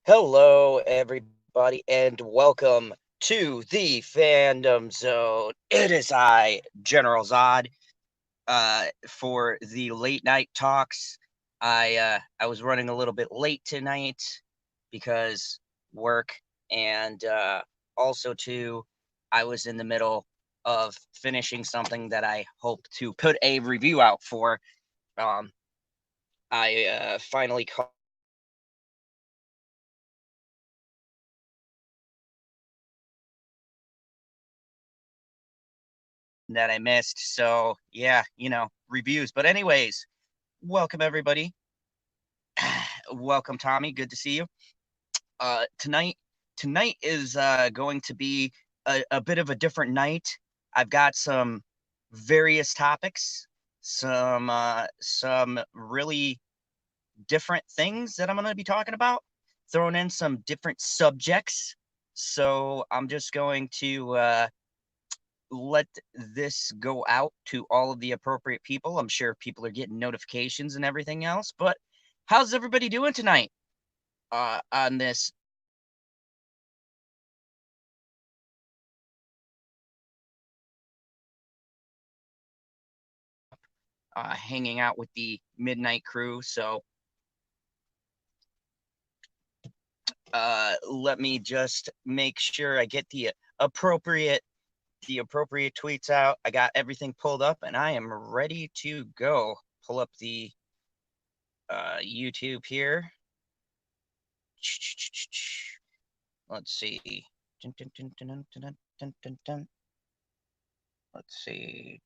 Hello, everybody, and welcome to the Fandom Zone. It is I, General Zod, for the late night talks. I was running a little bit late tonight because work, and also too, I was in the middle of finishing something that I hope to put a review out for. Um, I finally caught that I missed. So yeah, reviews. But anyways, welcome everybody. Welcome Tommy. Good to see you. Tonight is going to be a bit of a different night. I've got some various topics, some really different things that I'm going to be talking about, throwing in some different subjects. So I'm just going to let this go out to all of the appropriate people. I'm sure people are getting notifications and everything else, but how's everybody doing tonight on this hanging out with the midnight crew? So let me just make sure I get appropriate the appropriate tweets out. I got everything pulled up and I am ready to go. Pull up the YouTube here. Let's see. Dun, dun, dun, dun, dun, dun, dun, dun. Let's see.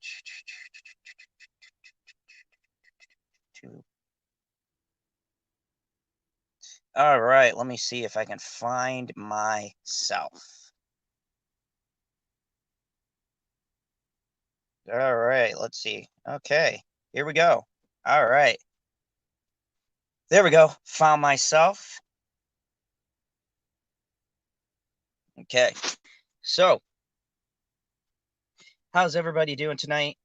All right, let me see if I can find myself. All right, let's see. Okay, here we go. All right. There we go. Found myself. Okay. So, how's everybody doing tonight?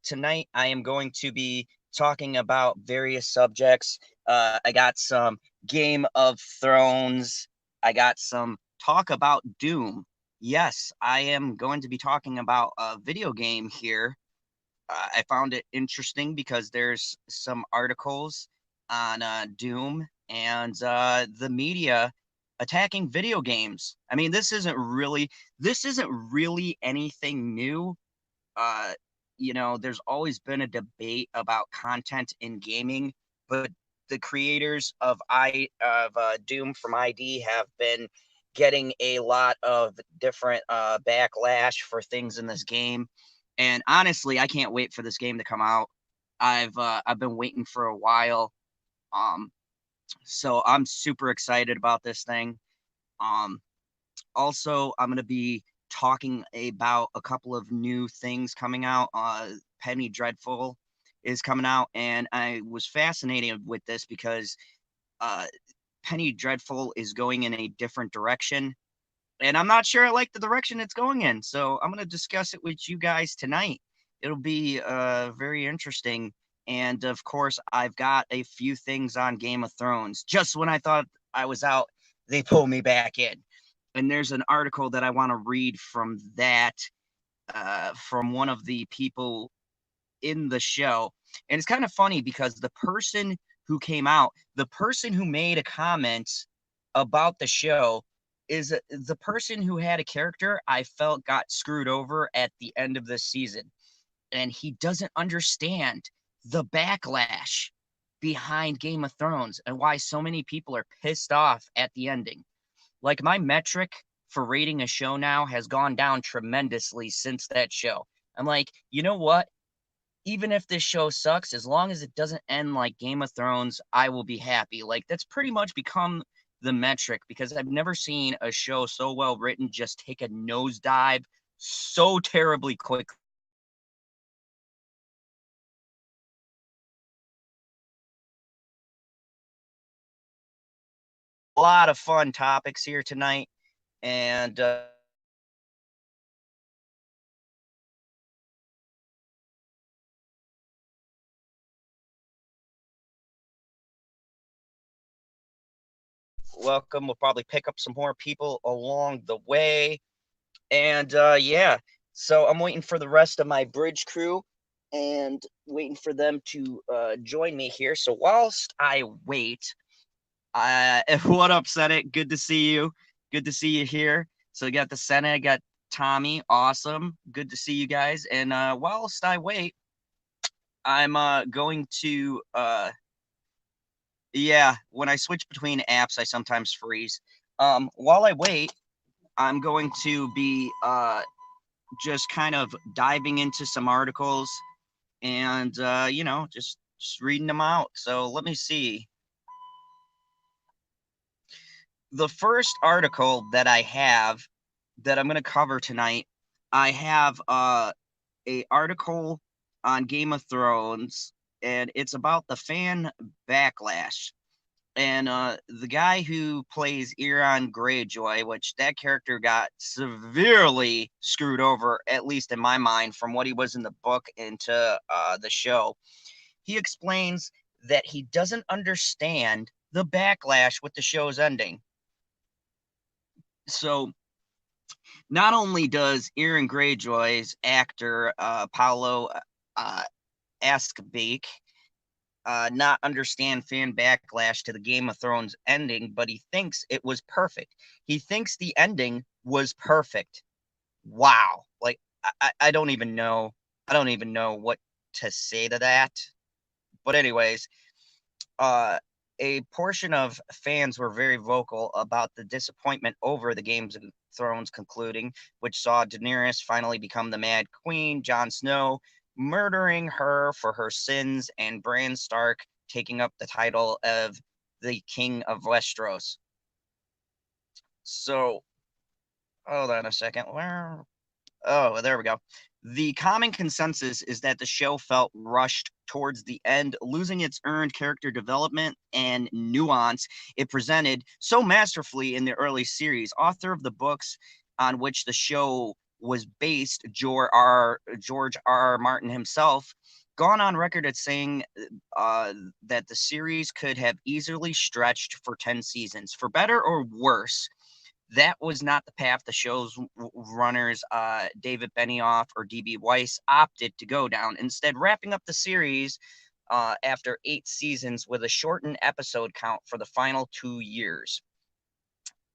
Tonight I am going to be talking about various subjects. I got some Game of Thrones. I got some talk about Doom. Yes, I am going to be talking about a video game here. I found it interesting because there's some articles on Doom and the media attacking video games. I mean, this isn't really anything new. uh, there's always been a debate about content in gaming, but the creators of Doom from ID have been getting a lot of different backlash for things in this game. And honestly, I can't wait for this game to come out. I've been waiting for a while. Um, so I'm super excited about this thing. Um, Also, I'm going to be talking about a couple of new things coming out. Penny Dreadful is coming out, and I was fascinated with this because uh, Penny Dreadful is going in a different direction, and I'm not sure I like the direction it's going in. So I'm going to discuss it with you guys tonight. It'll be very interesting. And of course, I've got a few things on Game of Thrones. Just when I thought I was out, they pull me back in. And there's an article that I want to read from that, from one of the people in the show. And it's kind of funny because the person who made a comment about the show is the person who had a character I felt got screwed over at the end of this season. And he doesn't understand the backlash behind Game of Thrones and why so many people are pissed off at the ending. Like, my metric for rating a show now has gone down tremendously since that show. I'm like, you know what? Even if this show sucks, as long as it doesn't end like Game of Thrones, I will be happy. Like, that's pretty much become the metric because I've never seen a show so well written just take a nosedive so terribly quick. A lot of fun topics here tonight, and welcome. We'll probably pick up some more people along the way. And yeah, so I'm waiting for the rest of my bridge crew and waiting for them to join me here. So whilst I wait, what up, Senate? Good to see you. Good to see you here. So we got the Senate, I got Tommy. Awesome. Good to see you guys. And whilst I wait, I'm going to yeah, when I switch between apps, I sometimes freeze. While I wait, I'm going to be just kind of diving into some articles and just reading them out. So let me see. The first article that I have that I'm going to cover tonight, I have a article on Game of Thrones, and it's about the fan backlash. And the guy who plays Euron Greyjoy, which that character got severely screwed over, at least in my mind, from what he was in the book into the show, he explains that he doesn't understand the backlash with the show's ending. So not only does Euron Greyjoy's actor Paolo Ascobeck not understand fan backlash to the Game of Thrones ending, but he thinks it was perfect. He thinks the ending was perfect. Wow. Like I don't even know. I don't even know what to say to that. But anyways, uh a portion of fans were very vocal about the disappointment over the Games of Thrones concluding, which saw Daenerys finally become the Mad Queen, Jon Snow murdering her for her sins, and Bran Stark taking up the title of the King of Westeros. So, hold on a second. Where Oh, there we go. The common consensus is that the show felt rushed towards the end, losing its earned character development and nuance it presented so masterfully in the early series. Author of the books on which the show was based, George R. Martin himself, gone on record as saying that the series could have easily stretched for 10 seasons. For better or worse, that was not the path the show's runners, David Benioff or DB Weiss, opted to go down. Instead, wrapping up the series after 8 seasons with a shortened episode count for the final 2 years.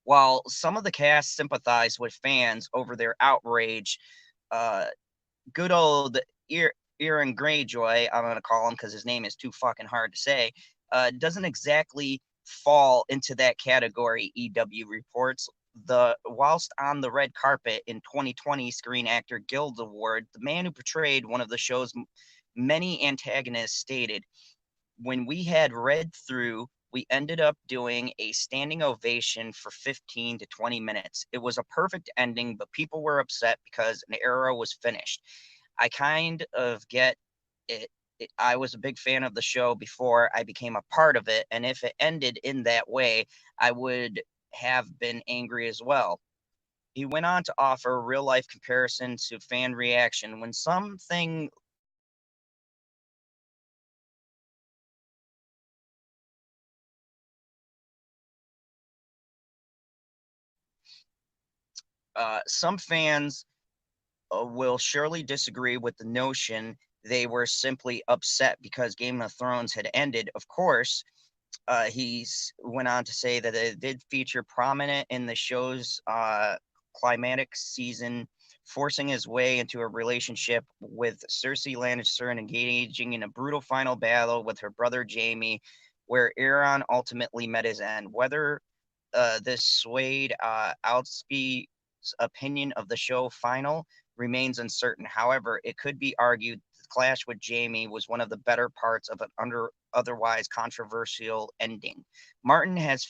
While some of the cast sympathized with fans over their outrage, uh, good old Euron Greyjoy, I'm going to call him because his name is too fucking hard to say, doesn't exactly fall into that category, EW reports. Whilst on the red carpet in 2020 Screen Actor Guild Award, the man who portrayed one of the show's many antagonists stated, "When we had read through, we ended up doing a standing ovation for 15 to 20 minutes. It was a perfect ending, but people were upset because an era was finished. I kind of get it. I was a big fan of the show before I became a part of it, and if it ended in that way, I would have been angry as well." He went on to offer real life comparison to fan reaction. When something some fans will surely disagree with the notion they were simply upset because Game of Thrones had ended. Of course, he went on to say that it did feature prominent in the show's climatic season, forcing his way into a relationship with Cersei Lannister and engaging in a brutal final battle with her brother Jaime, where Euron ultimately met his end. Whether this swayed Outspe's opinion of the show final remains uncertain. However, it could be argued the clash with Jaime was one of the better parts of an otherwise controversial ending. Martin has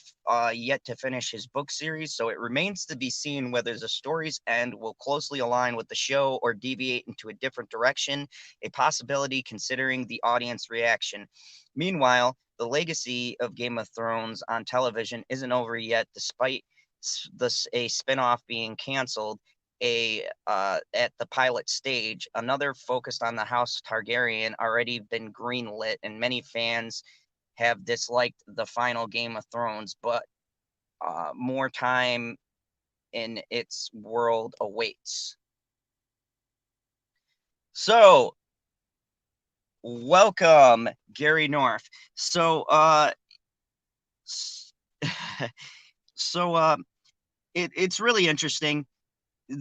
yet to finish his book series, so it remains to be seen whether the story's end will closely align with the show or deviate into a different direction, a possibility considering the audience reaction. Meanwhile, the legacy of Game of Thrones on television isn't over yet, despite a spinoff being canceled. At the pilot stage, another focused on the House Targaryen already been greenlit, and many fans have disliked the final Game of Thrones, but more time in its world awaits. So, welcome, Gary North. So, so it's really interesting.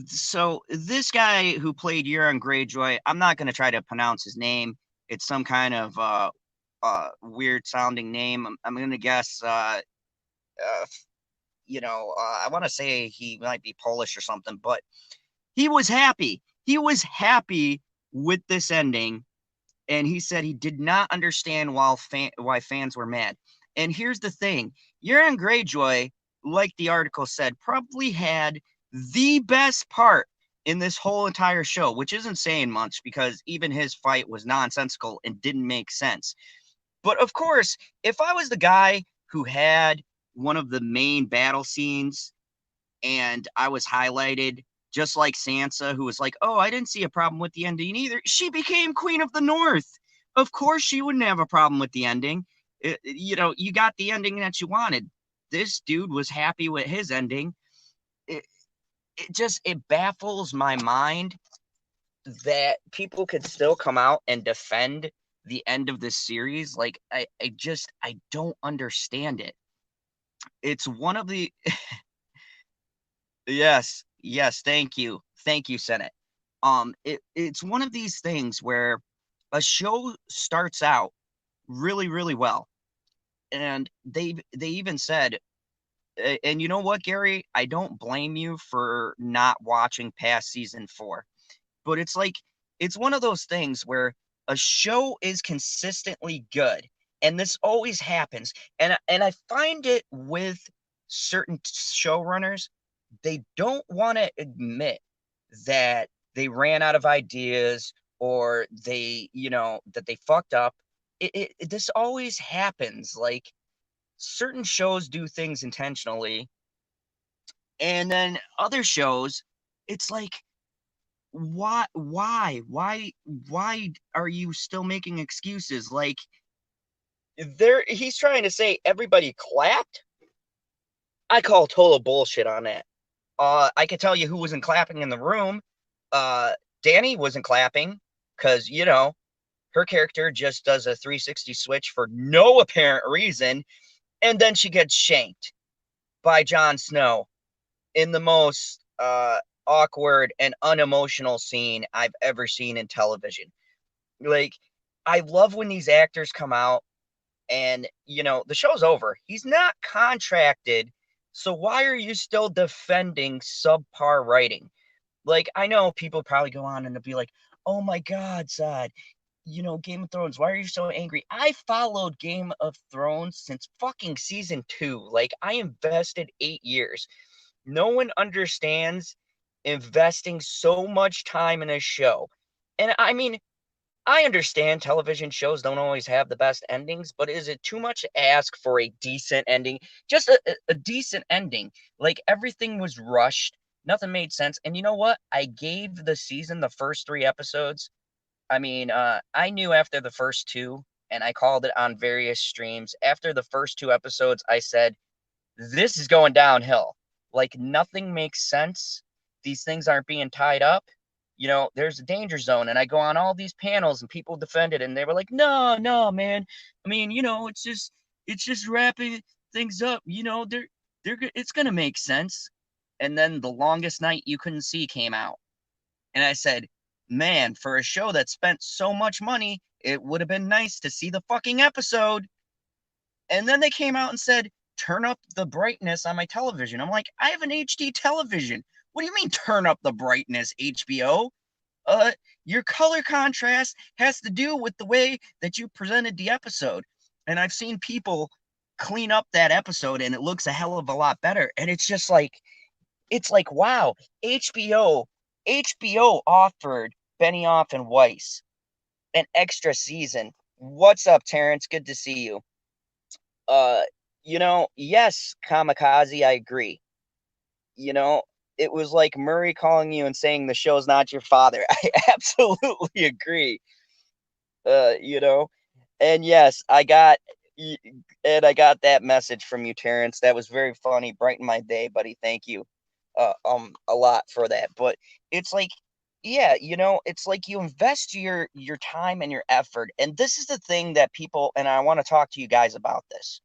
So this guy who played Euron Greyjoy, I'm not going to try to pronounce his name. It's some kind of weird sounding name. I'm going to guess, I want to say he might be Polish or something, but he was happy. He was happy with this ending, and he said he did not understand why fans were mad. And here's the thing: Euron Greyjoy, like the article said, probably had the best part in this whole entire show, which isn't saying much because even his fight was nonsensical and didn't make sense. But of course, if I was the guy who had one of the main battle scenes and I was highlighted, just like Sansa, who was like, "Oh, I didn't see a problem with the ending either. She became Queen of the North. Of course, she wouldn't have a problem with the ending. You got the ending that you wanted. This dude was happy with his ending. It baffles my mind that people could still come out and defend the end of this series. Like, I don't understand it. It's one of the Yes, yes, thank you. Thank you, Senate. It's one of these things where a show starts out really, really well. And they even said, and you know what, Gary? I don't blame you for not watching past season 4. But it's one of those things where a show is consistently good. And this always happens. And I find it with certain showrunners, they don't want to admit that they ran out of ideas or that they fucked up. This always happens. Like, certain shows do things intentionally, and then other shows, it's like, why are you still making excuses? Like, he's trying to say everybody clapped. I call total bullshit on that. I could tell you who wasn't clapping in the room. Dany wasn't clapping because, her character just does a 360 switch for no apparent reason, and then she gets shanked by Jon Snow in the most awkward and unemotional scene I've ever seen in television. Like, I love when these actors come out and, the show's over. He's not contracted, so why are you still defending subpar writing? Like, I know people probably go on and they'll be like, "Oh my God, Zod, Game of Thrones, why are you so angry?" I followed Game of Thrones since fucking season 2. Like, I invested 8 years. No one understands investing so much time in a show. And I mean, I understand television shows don't always have the best endings, but is it too much to ask for a decent ending? Just a decent ending. Like, everything was rushed. Nothing made sense. And you know what? I gave the season the first 3 episodes. I mean, I knew after the first 2, and I called it on various streams. After the first 2 episodes, I said, this is going downhill. Like, nothing makes sense. These things aren't being tied up. There's a danger zone. And I go on all these panels and people defend it. And they were like, no, man. I mean, it's just wrapping things up. It's going to make sense. And then The Longest Night You Couldn't See came out. And I said, man, for a show that spent so much money, it would have been nice to see the fucking episode. And then they came out and said, turn up the brightness on my television. I'm like, I have an HD television. What do you mean turn up the brightness, HBO? Your color contrast has to do with the way that you presented the episode. And I've seen people clean up that episode and it looks a hell of a lot better. And it's like, wow, HBO offered Benioff and Weiss an extra season. What's up, Terrence? Good to see you. Yes, Kamikaze, I agree. It was like Murray calling you and saying the show's not your father. I absolutely agree. And yes, I got And I got that message from you, Terrence. That was very funny. Brightened my day, buddy. Thank you, a lot for that. But it's like, yeah, it's like you invest your time and your effort. And this is the thing that people, and I want to talk to you guys about this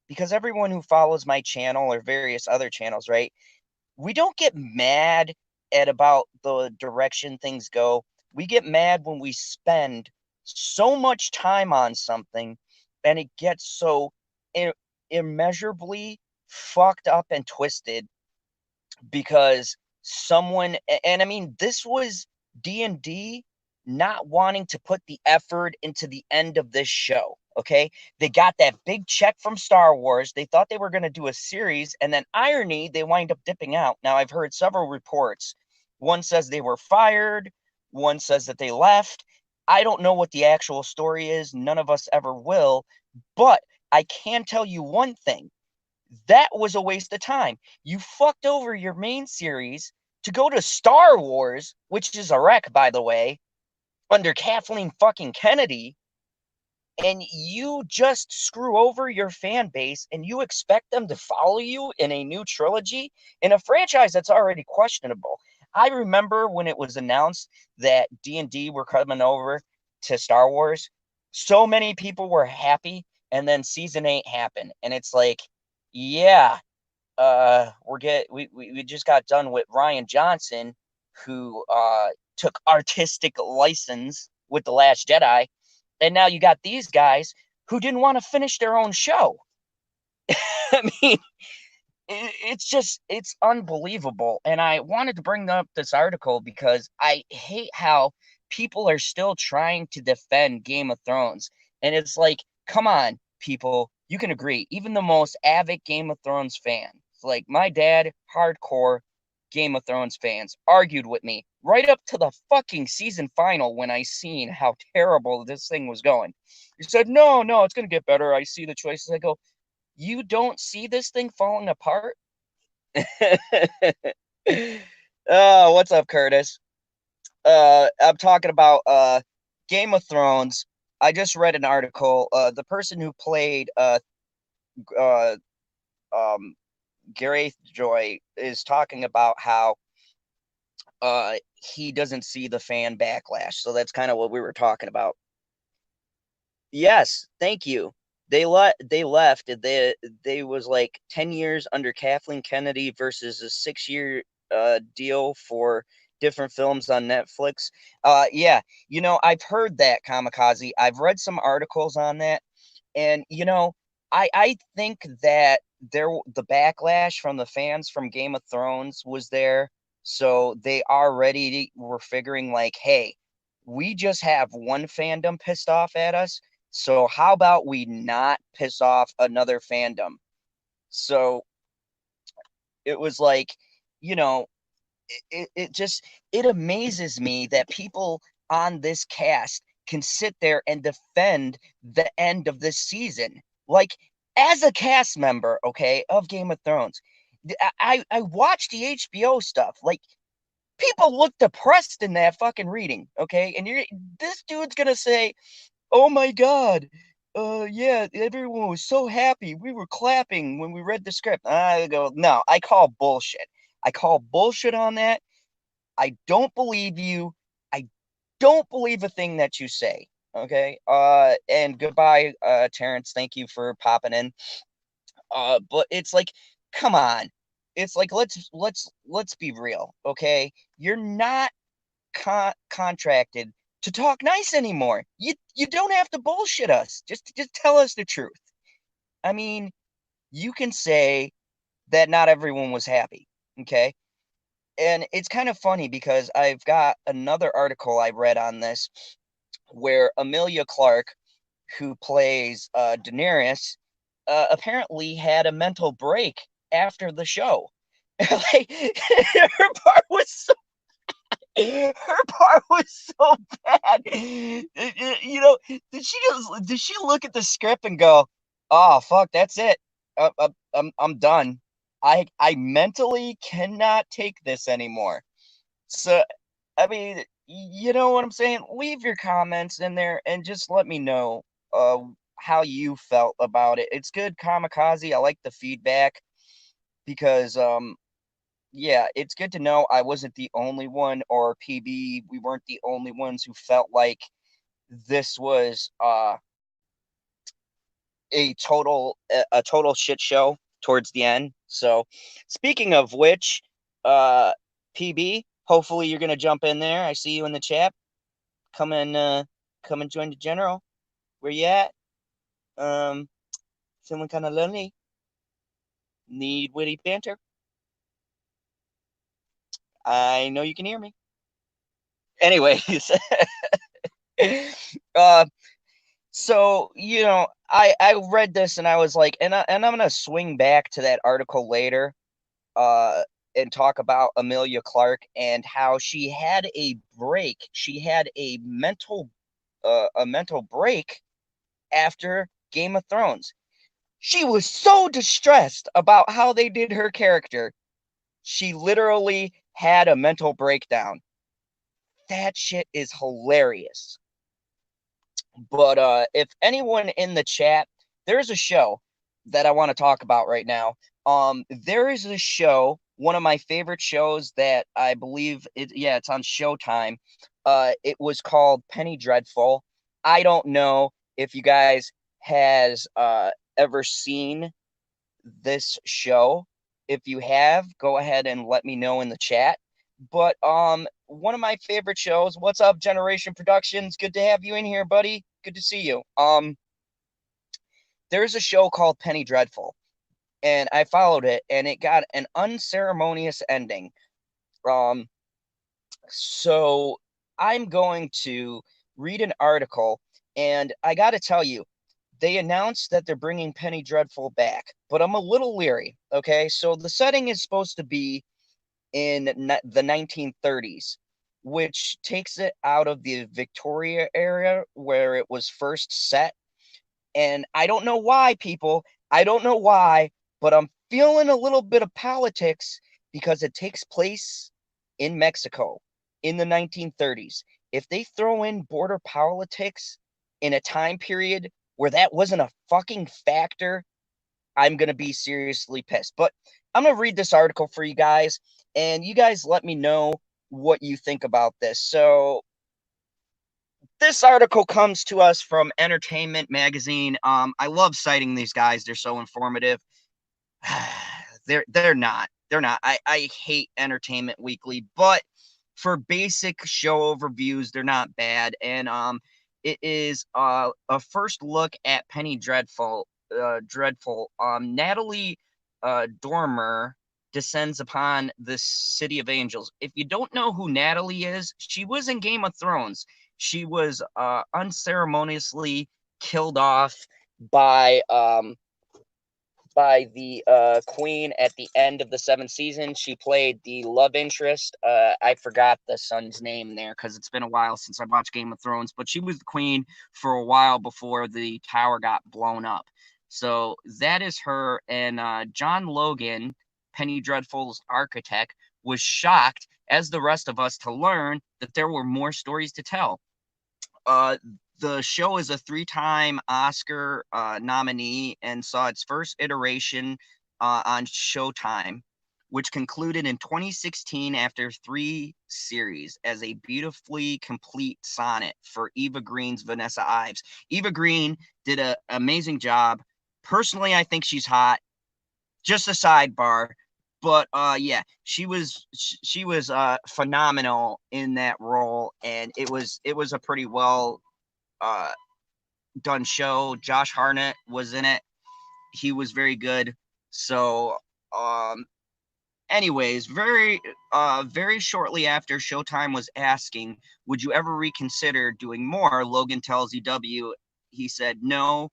because everyone who follows my channel or various other channels, right? We don't get mad at about the direction things go. We get mad when we spend so much time on something and it gets so immeasurably fucked up and twisted because someone, and I mean this was D&D not wanting to put the effort into the end of this show. Okay, they got that big check from Star Wars. They thought they were going to do a series, and then irony, they wind up dipping out. Now I've heard several reports. One says they were fired, one says that they left. I don't know what the actual story is. None of us ever will. But I can tell you one thing, that was a waste of time. You fucked over your main series to go to Star Wars, which is a wreck, by the way, under Kathleen fucking Kennedy, and you just screw over your fan base and you expect them to follow you in a new trilogy in a franchise that's already questionable. I remember when it was announced that D&D were coming over to Star Wars, so many people were happy, and then season 8 happened, and it's like, yeah, we just got done with Ryan Johnson, who took artistic license with The Last Jedi, and now you got these guys who didn't want to finish their own show. I mean, it's unbelievable. And I wanted to bring up this article because I hate how people are still trying to defend Game of Thrones. And it's like, come on, people, you can agree. Even the most avid Game of Thrones fan, like my dad, hardcore Game of Thrones fans, argued with me right up to the fucking season final when I seen how terrible this thing was going. He said, no, no, it's going to get better. I see the choices. I go, you don't see this thing falling apart? Oh, what's up, Curtis? I'm talking about Game of Thrones. I just read an article. The person who played uh, um, Gareth Joy is talking about how he doesn't see the fan backlash. So that's kind of what we were talking about. Yes, thank you. They left. They was like 10 years under Kathleen Kennedy versus a 6-year deal for different films on Netflix. Yeah, I've heard that, Kamikaze. I've read some articles on that, and I think that the backlash from the fans from Game of Thrones was there, so they already were figuring like, hey, we just have one fandom pissed off at us, so how about we not piss off another fandom? So it was like, you know, it just it amazes me that people on this cast can sit there and defend the end of this season. Like, as a cast member, okay, of Game of Thrones, I watched the HBO stuff. Like, people look depressed in that fucking reading, okay? And this dude's gonna say, oh my God. Yeah, everyone was so happy. We were clapping when we read the script. I go, no, I call bullshit. I call bullshit on that. I don't believe you. I don't believe a thing that you say. Okay. And goodbye, Terrence. Thank you for popping in. But it's like, come on. It's like, let's be real. Okay. You're not contracted to talk nice anymore. You don't have to bullshit us. Just tell us the truth. I mean, you can say that not everyone was happy. Okay. And it's kind of funny because I've got another article I read on this where Emilia Clarke, who plays Daenerys, apparently had a mental break after the show. Like, her part was so her part was so bad. Did she look at the script and go, "Oh fuck, that's it. I'm done. I mentally cannot take this anymore." So, I mean, you know what I'm saying? Leave your comments in there and just let me know how you felt about it. It's good, Kamikaze. I like the feedback because yeah, it's good to know I wasn't the only one, or PB, we weren't the only ones who felt like this was a total shit show towards the end. So, speaking of which, uh, PB, hopefully you're gonna jump in there. I see you in the chat. Come and come and join the general. Where you at? Um, Feeling kind of lonely. Need witty banter. I know you can hear me. Anyways, uh, so I read this and I was like, and I'm gonna swing back to that article later, uh, and talk about Emilia Clarke and how she had a break. She had a mental break after Game of Thrones. She was so distressed about how they did her character. She literally had a mental breakdown. That shit is hilarious. But if anyone in the chat, there's a show that I want to talk about right now. There is a show, one of my favorite shows that I believe it's on Showtime. It was called Penny Dreadful. I don't know if you guys has ever seen this show. If you have, go ahead and let me know in the chat. But one of my favorite shows. What's up, Generation Productions? Good to have you in here, buddy. Good to see you. There's a show called Penny Dreadful, and I followed it, and it got an unceremonious ending. So I'm going to read an article, and I got to tell you, they announced that they're bringing Penny Dreadful back, but I'm a little leery. Okay, so the setting is supposed to be in the 1930s, which takes it out of the Victoria era where it was first set. And I don't know why, people. I don't know why, but I'm feeling a little bit of politics because it takes place in Mexico in the 1930s. If they throw in border politics in a time period where that wasn't a fucking factor, I'm going to be seriously pissed. But I'm going to read this article for you guys, and you guys let me know what you think about this. So, this article comes to us from Entertainment Magazine. I love citing these guys. They're so informative. They're not. They're not. I hate Entertainment Weekly, but for basic show overviews, they're not bad. And it is a first look at Penny Dreadful. Natalie Dormer descends upon the city of angels. If you don't know who Natalie is, she was in Game of Thrones. She was unceremoniously killed off by the queen at the end of the seventh season. She played the love interest. I forgot the son's name there because it's been a while since I watched Game of Thrones, but she was the queen for a while before the tower got blown up. So that is her. And John Logan, Penny Dreadful's architect, was shocked, as the rest of us, to learn that there were more stories to tell. The show is a three-time Oscar nominee and saw its first iteration on Showtime, which concluded in 2016 after 3 series as a beautifully complete sonnet for Eva Green's Vanessa Ives. Eva Green did an amazing job. Personally, I think she's hot. Just a sidebar. But yeah, she was phenomenal in that role, and it was a pretty well done show. Josh Hartnett was in it. He was very good. So anyways, very shortly after Showtime was asking, would you ever reconsider doing more, Logan tells EW, he said, no,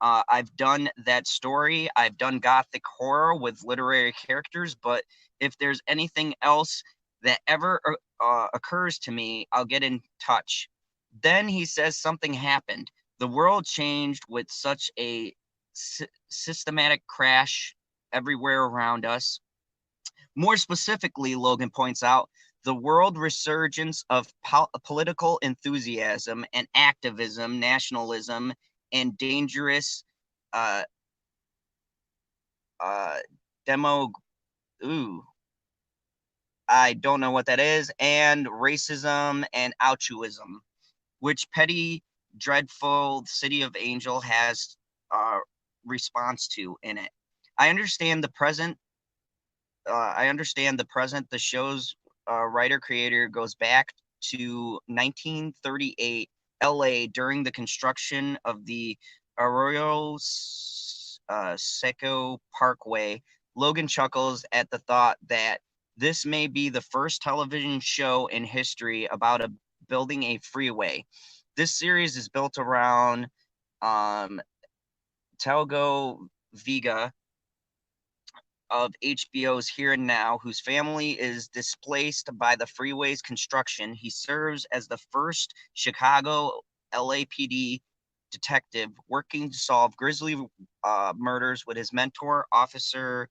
I've done that story. I've done gothic horror with literary characters, but if there's anything else that ever occurs to me, I'll get in touch. Then he says something happened. The world changed with such a systematic crash everywhere around us. More specifically, Logan points out, the world resurgence of political enthusiasm and activism, nationalism, and dangerous uh, demo. Ooh, I don't know what that is, and racism and altruism, which petty, dreadful City of Angel has uh, response to in it. I understand the present. The show's writer creator goes back to 1938 LA during the construction of the Arroyo Seco Parkway. Logan chuckles at the thought that this may be the first television show in history about building a freeway. This series is built around um, Talgo Vega of HBO's Here and Now, whose family is displaced by the freeway's construction. He serves as the first Chicago LAPD detective working to solve grisly murders with his mentor, Officer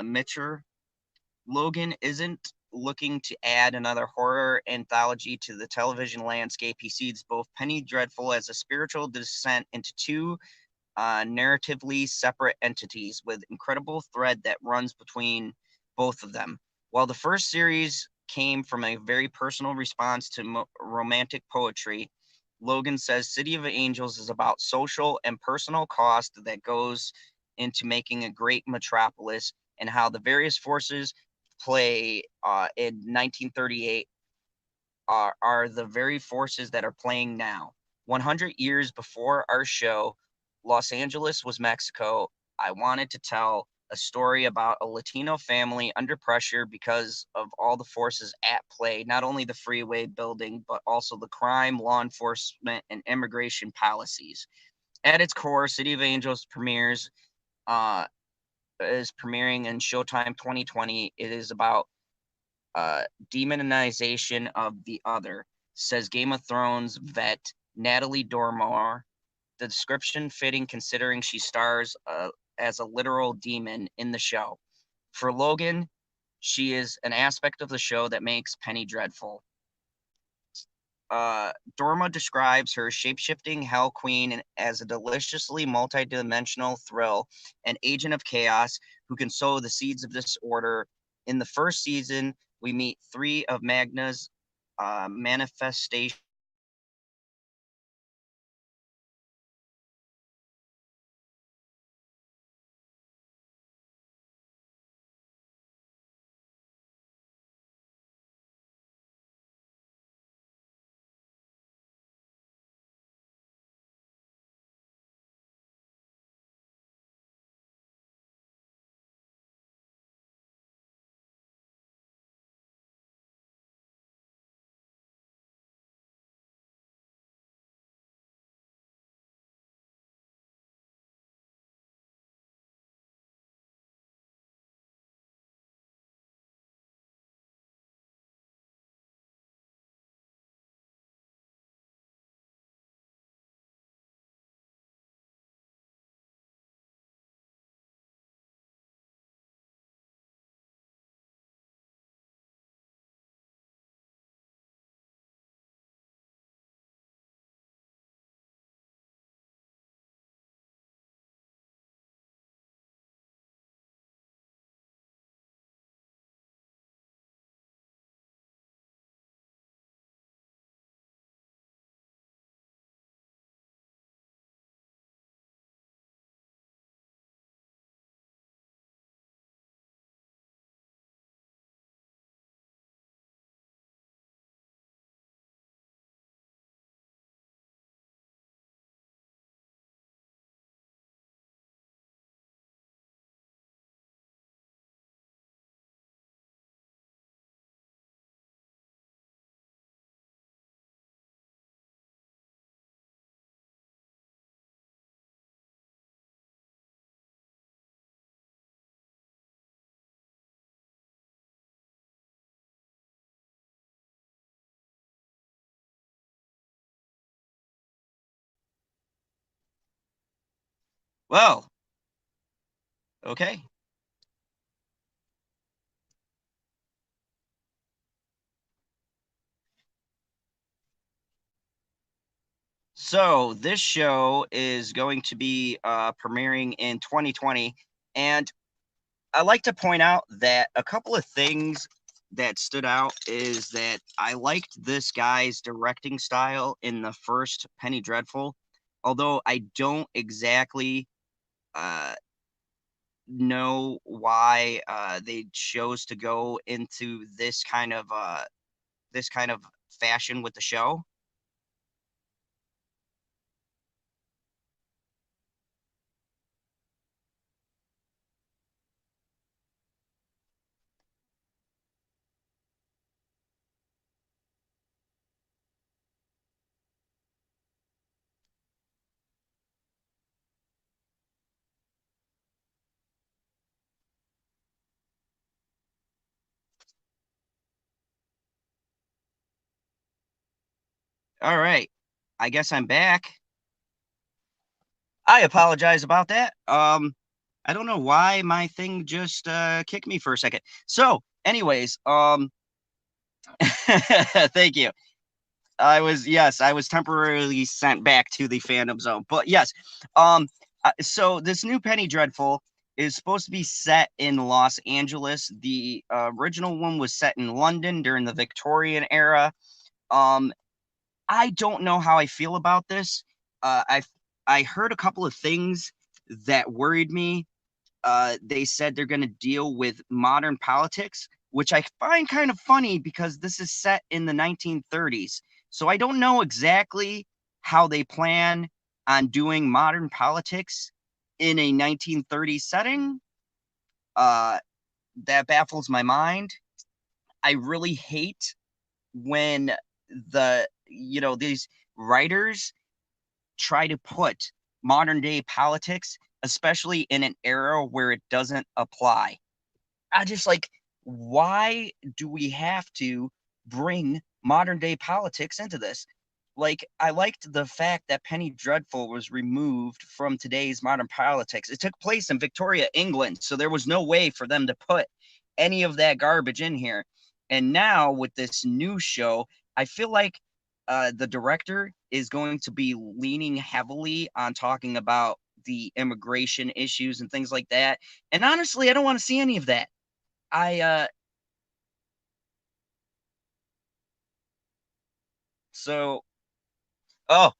Mitcher. Logan isn't looking to add another horror anthology to the television landscape. He sees both Penny Dreadful as a spiritual descent into two narratively separate entities with incredible thread that runs between both of them. While the first series came from a very personal response to romantic poetry, Logan says City of Angels is about social and personal cost that goes into making a great metropolis and how the various forces play in 1938 are the very forces that are playing now. 100 years before our show, Los Angeles was Mexico. I wanted to tell a story about a Latino family under pressure because of all the forces at play, not only the freeway building, but also the crime, law enforcement, and immigration policies. At its core, City of Angels uh, is premiering in Showtime 2020. It is about uh, demonization of the other, says Game of Thrones vet Natalie Dormer. The description fitting considering she stars as a literal demon in the show. For Logan, she is an aspect of the show that makes Penny dreadful. Dorma describes her shapeshifting Hell Queen as a deliciously multidimensional thrill, an agent of chaos who can sow the seeds of disorder. In the first season, we meet three of Magna's manifestations. Well, okay. So this show is going to be premiering in 2020, and I like to point out that a couple of things that stood out is that I liked this guy's directing style in the first Penny Dreadful, although I don't exactly uh, know why they chose to go into this kind of fashion with the show. All right, I guess I'm back. I apologize about that. I don't know why my thing just kicked me for a second. So, anyways, thank you. I was temporarily sent back to the fandom zone. But yes, so this new Penny Dreadful is supposed to be set in Los Angeles. The original one was set in London during the Victorian era. Um, I don't know how I feel about this. I heard a couple of things that worried me. They said they're going to deal with modern politics, which I find kind of funny because this is set in the 1930s. So I don't know exactly how they plan on doing modern politics in a 1930s setting. Uh, that baffles my mind. I really hate when these writers try to put modern day politics, especially in an era where it doesn't apply. I just like, why do we have to bring modern day politics into this? Like, I liked the fact that Penny Dreadful was removed from today's modern politics. It took place in Victoria, England, so there was no way for them to put any of that garbage in here. And now with this new show, I feel like the director is going to be leaning heavily on talking about the immigration issues and things like that. And honestly, I don't want to see any of that. I so oh,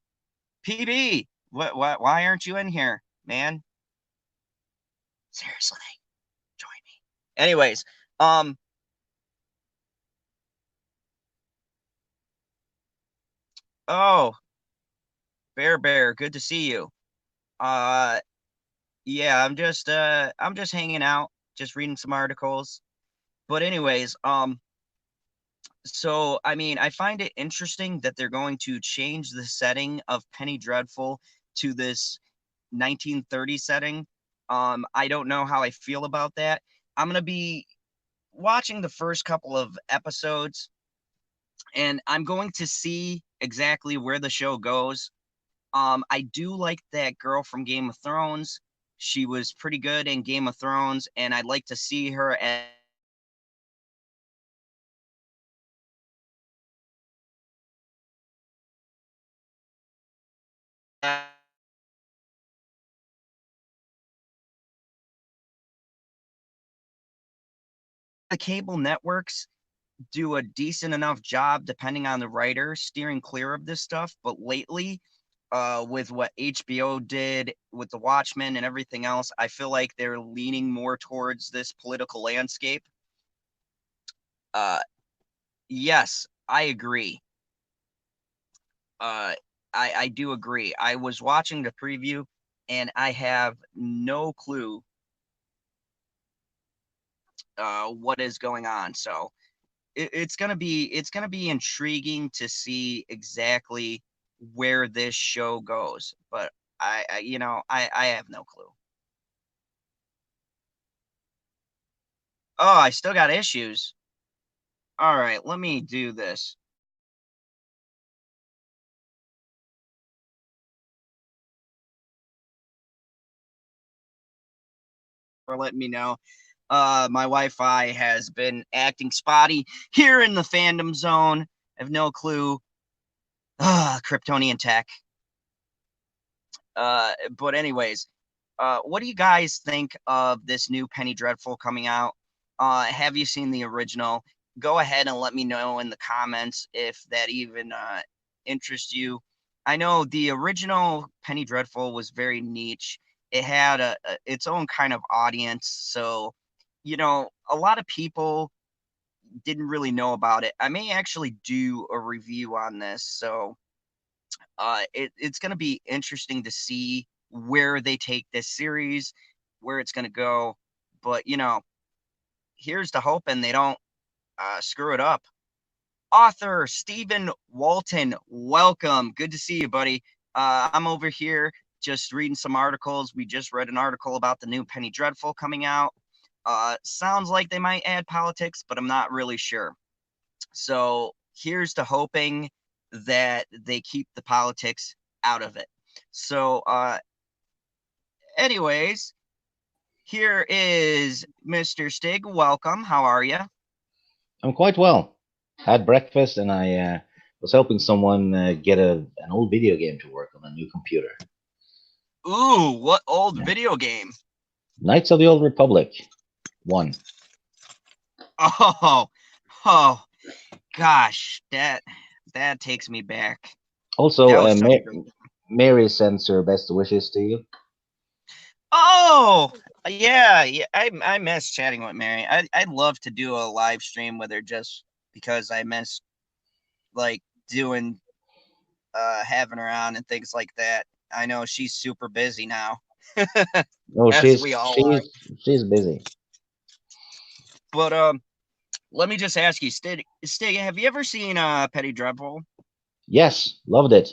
PB, what why aren't you in here, man? Seriously, join me. Anyways, um oh, Bear, good to see you. Uh yeah, I'm just hanging out, just reading some articles. But anyways, so I mean, I find it interesting that they're going to change the setting of Penny Dreadful to this 1930 setting. I don't know how I feel about that. I'm gonna be watching the first couple of episodes, and I'm going to see exactly where the show goes. I do like that girl from Game of Thrones. She was pretty good in Game of Thrones, and I'd like to see her as the cable networks do a decent enough job, depending on the writer, steering clear of this stuff. But lately, with what HBO did with The Watchmen and everything else, I feel like they're leaning more towards this political landscape. Uh, yes, I agree. Uh, I do agree. I was watching the preview, and I have no clue what is going on. So it's gonna be intriguing to see exactly where this show goes. But I have no clue. Oh, I still got issues. All right, let me do this. For letting me know. My Wi-Fi has been acting spotty here in the fandom zone. I have no clue. Kryptonian tech. But anyways, what do you guys think of this new Penny Dreadful coming out? Have you seen the original? Go ahead and let me know in the comments if that even interests you. I know the original Penny Dreadful was very niche. It had its own kind of audience, so a lot of people didn't really know about it. I may actually do a review on this, so it's going to be interesting to see where they take this series, where it's going to go. But here's to hoping they don't screw it up. Author Stephen Walton, welcome. Good to see you, buddy. I'm over here just reading some articles. We just read an article about the new Penny Dreadful coming out. Sounds like they might add politics, but I'm not really sure. So here's to hoping that they keep the politics out of it. So anyways, here is Mr. Stig. Welcome. How are you? I'm quite well. Had breakfast, and I was helping someone get an old video game to work on a new computer. Ooh, what old Yeah. video game? Knights of the Old Republic 1. Oh, gosh, that takes me back. Also, That was such a great. Mary sends her best wishes to you. Oh, yeah. I miss chatting with Mary. I'd love to do a live stream with her just because I miss like doing having her on and things like that. I know she's super busy now. Oh, As we all are. she's busy. But let me just ask you, Stig, have you ever seen Penny Dreadful? Yes, loved it.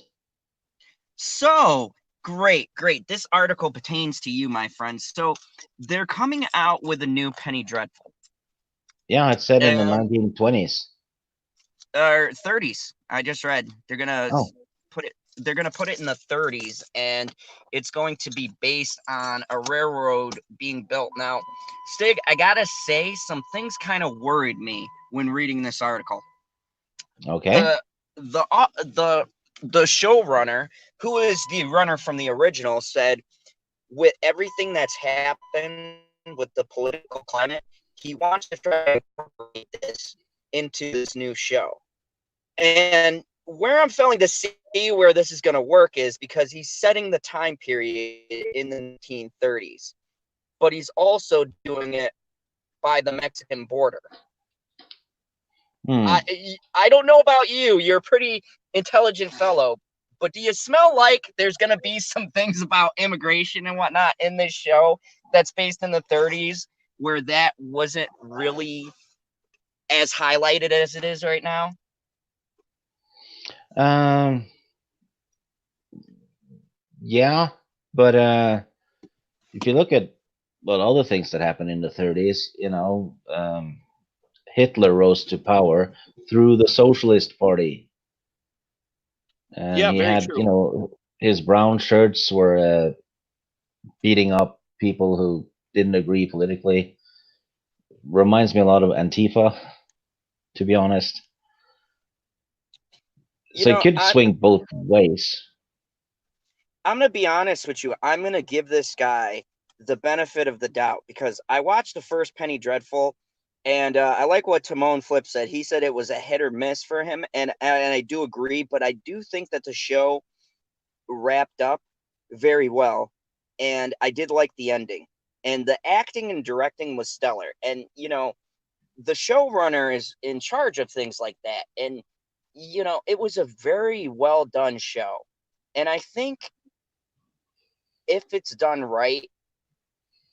So great. This article pertains to you, my friend. So they're coming out with a new Penny Dreadful. Yeah, it's set in the And 1920s. 30s. I just read they're gonna Oh, put it. They're gonna put it in the 30s, and it's going to be based on a railroad being built. Now, Stig, I gotta say, some things kind of worried me when reading this article. okay. The showrunner, who is the runner from the original, said with everything that's happened with the political climate, he wants to try to incorporate this into this new show. And where I'm failing to see where this is going to work is because he's setting the time period in the 1930s, but he's also doing it by the Mexican border. Hmm. I don't know about you. You're a pretty intelligent fellow, but do you smell like there's going to be some things about immigration and whatnot in this show that's based in the 30s where that wasn't really as highlighted as it is right now? Um. Yeah, but if you look at other things that happened in the 30s, Hitler rose to power through the Socialist Party, and Yeah, he very had, true. his brown shirts were beating up people who didn't agree politically. Reminds me a lot of Antifa, to be honest. You So it know, could I'm swing both ways. I'm gonna be honest with you. I'm gonna give this guy the benefit of the doubt because I watched the first Penny Dreadful, and I like what Timon Flip said. He said it was a hit or miss for him, and I do agree. But I do think that the show wrapped up very well, and I did like the ending. And the acting and directing was stellar. And the showrunner is in charge of things like that. And it was a very well done show. And I think if it's done right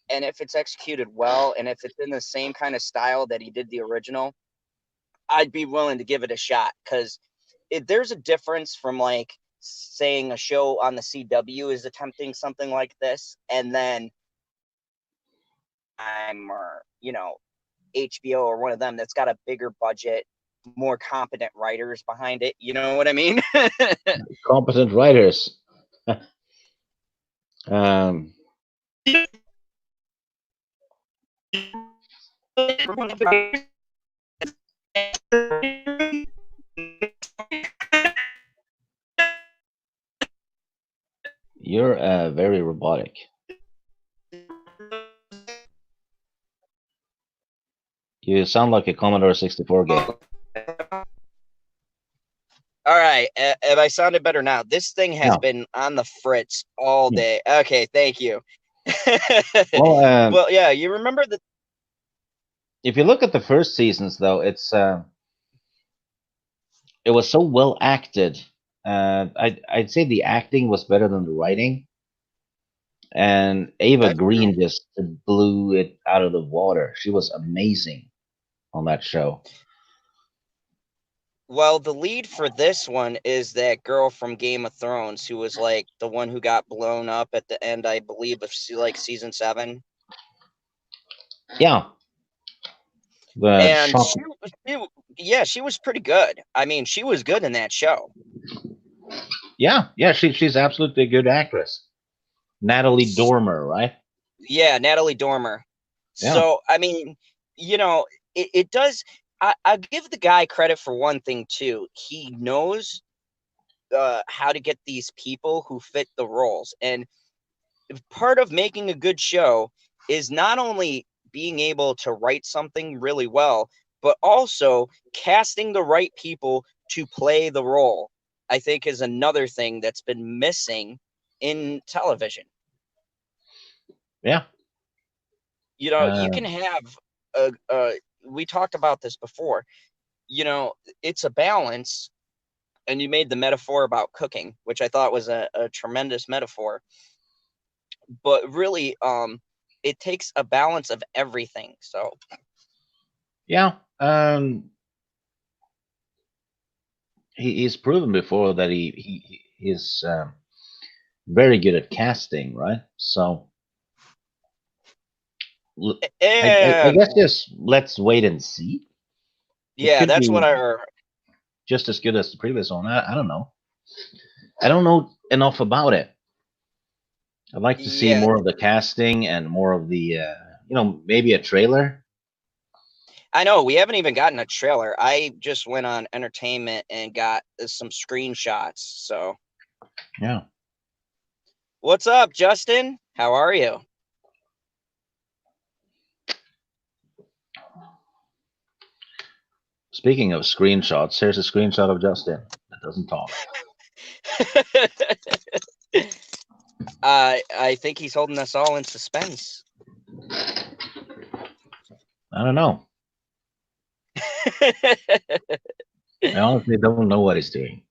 and if it's executed well and if it's in the same kind of style that he did the original, I'd be willing to give it a shot because there's a difference from like saying a show on the CW is attempting something like this and then I'm or HBO or one of them that's got a bigger budget, more competent writers behind it. You know what I mean? Competent writers. um, You're very robotic. You sound like a Commodore 64 game. All right, have I sounded better now? This thing has No. been on the fritz all Yeah. day. Okay, thank you. Well, Well, yeah, you remember the if you look at the first seasons, though, it was so well acted. I'd say the acting was better than the writing, and Ava that's true. Green just blew it out of the water. She was amazing on that show. Well, the lead for this one is that girl from Game of Thrones who was like the one who got blown up at the end, I believe, of like season 7. Yeah, the And shock. she was pretty good. I mean, she was good in that show. Yeah, she's absolutely a good actress. Natalie Dormer, right? Yeah, Natalie Dormer. Yeah, So, I mean, it does. I give the guy credit for one thing too. He knows how to get these people who fit the roles, and part of making a good show is not only being able to write something really well, but also casting the right people to play the role. I think is another thing that's been missing in television. yeah. You Uh, can have a we talked about this before. It's a balance, and you made the metaphor about cooking, which I thought was a tremendous metaphor. But really, it takes a balance of everything. So yeah. He's proven before that he's very good at casting, right? So I yeah, guess just let's wait and see. It yeah, could that's what be I heard. just as good as the previous one. I don't know. I don't know enough about it. I'd like to see Yeah, more of the casting and more of the, maybe a trailer. I know we haven't even gotten a trailer. I just went on entertainment and got some screenshots. So Yeah. what's up, Justin? How are you? Speaking of screenshots, here's a screenshot of Justin that doesn't talk. I think he's holding us all in suspense. I don't know. I honestly don't know what he's doing.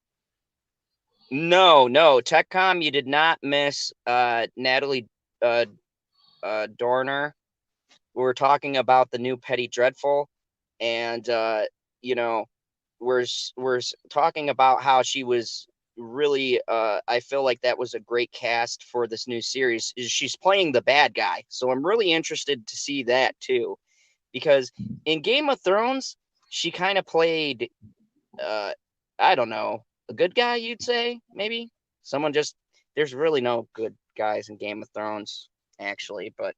No, TechCom, you did not miss Natalie Dorner. We were talking about the new Petty Dreadful, and we're talking about how she was really. I feel like that was a great cast for this new series. She's playing the bad guy, so I'm really interested to see that too, because in Game of Thrones, she kind of played. I don't know, a good guy, you'd say, maybe someone just. There's really no good guys in Game of Thrones, actually, but.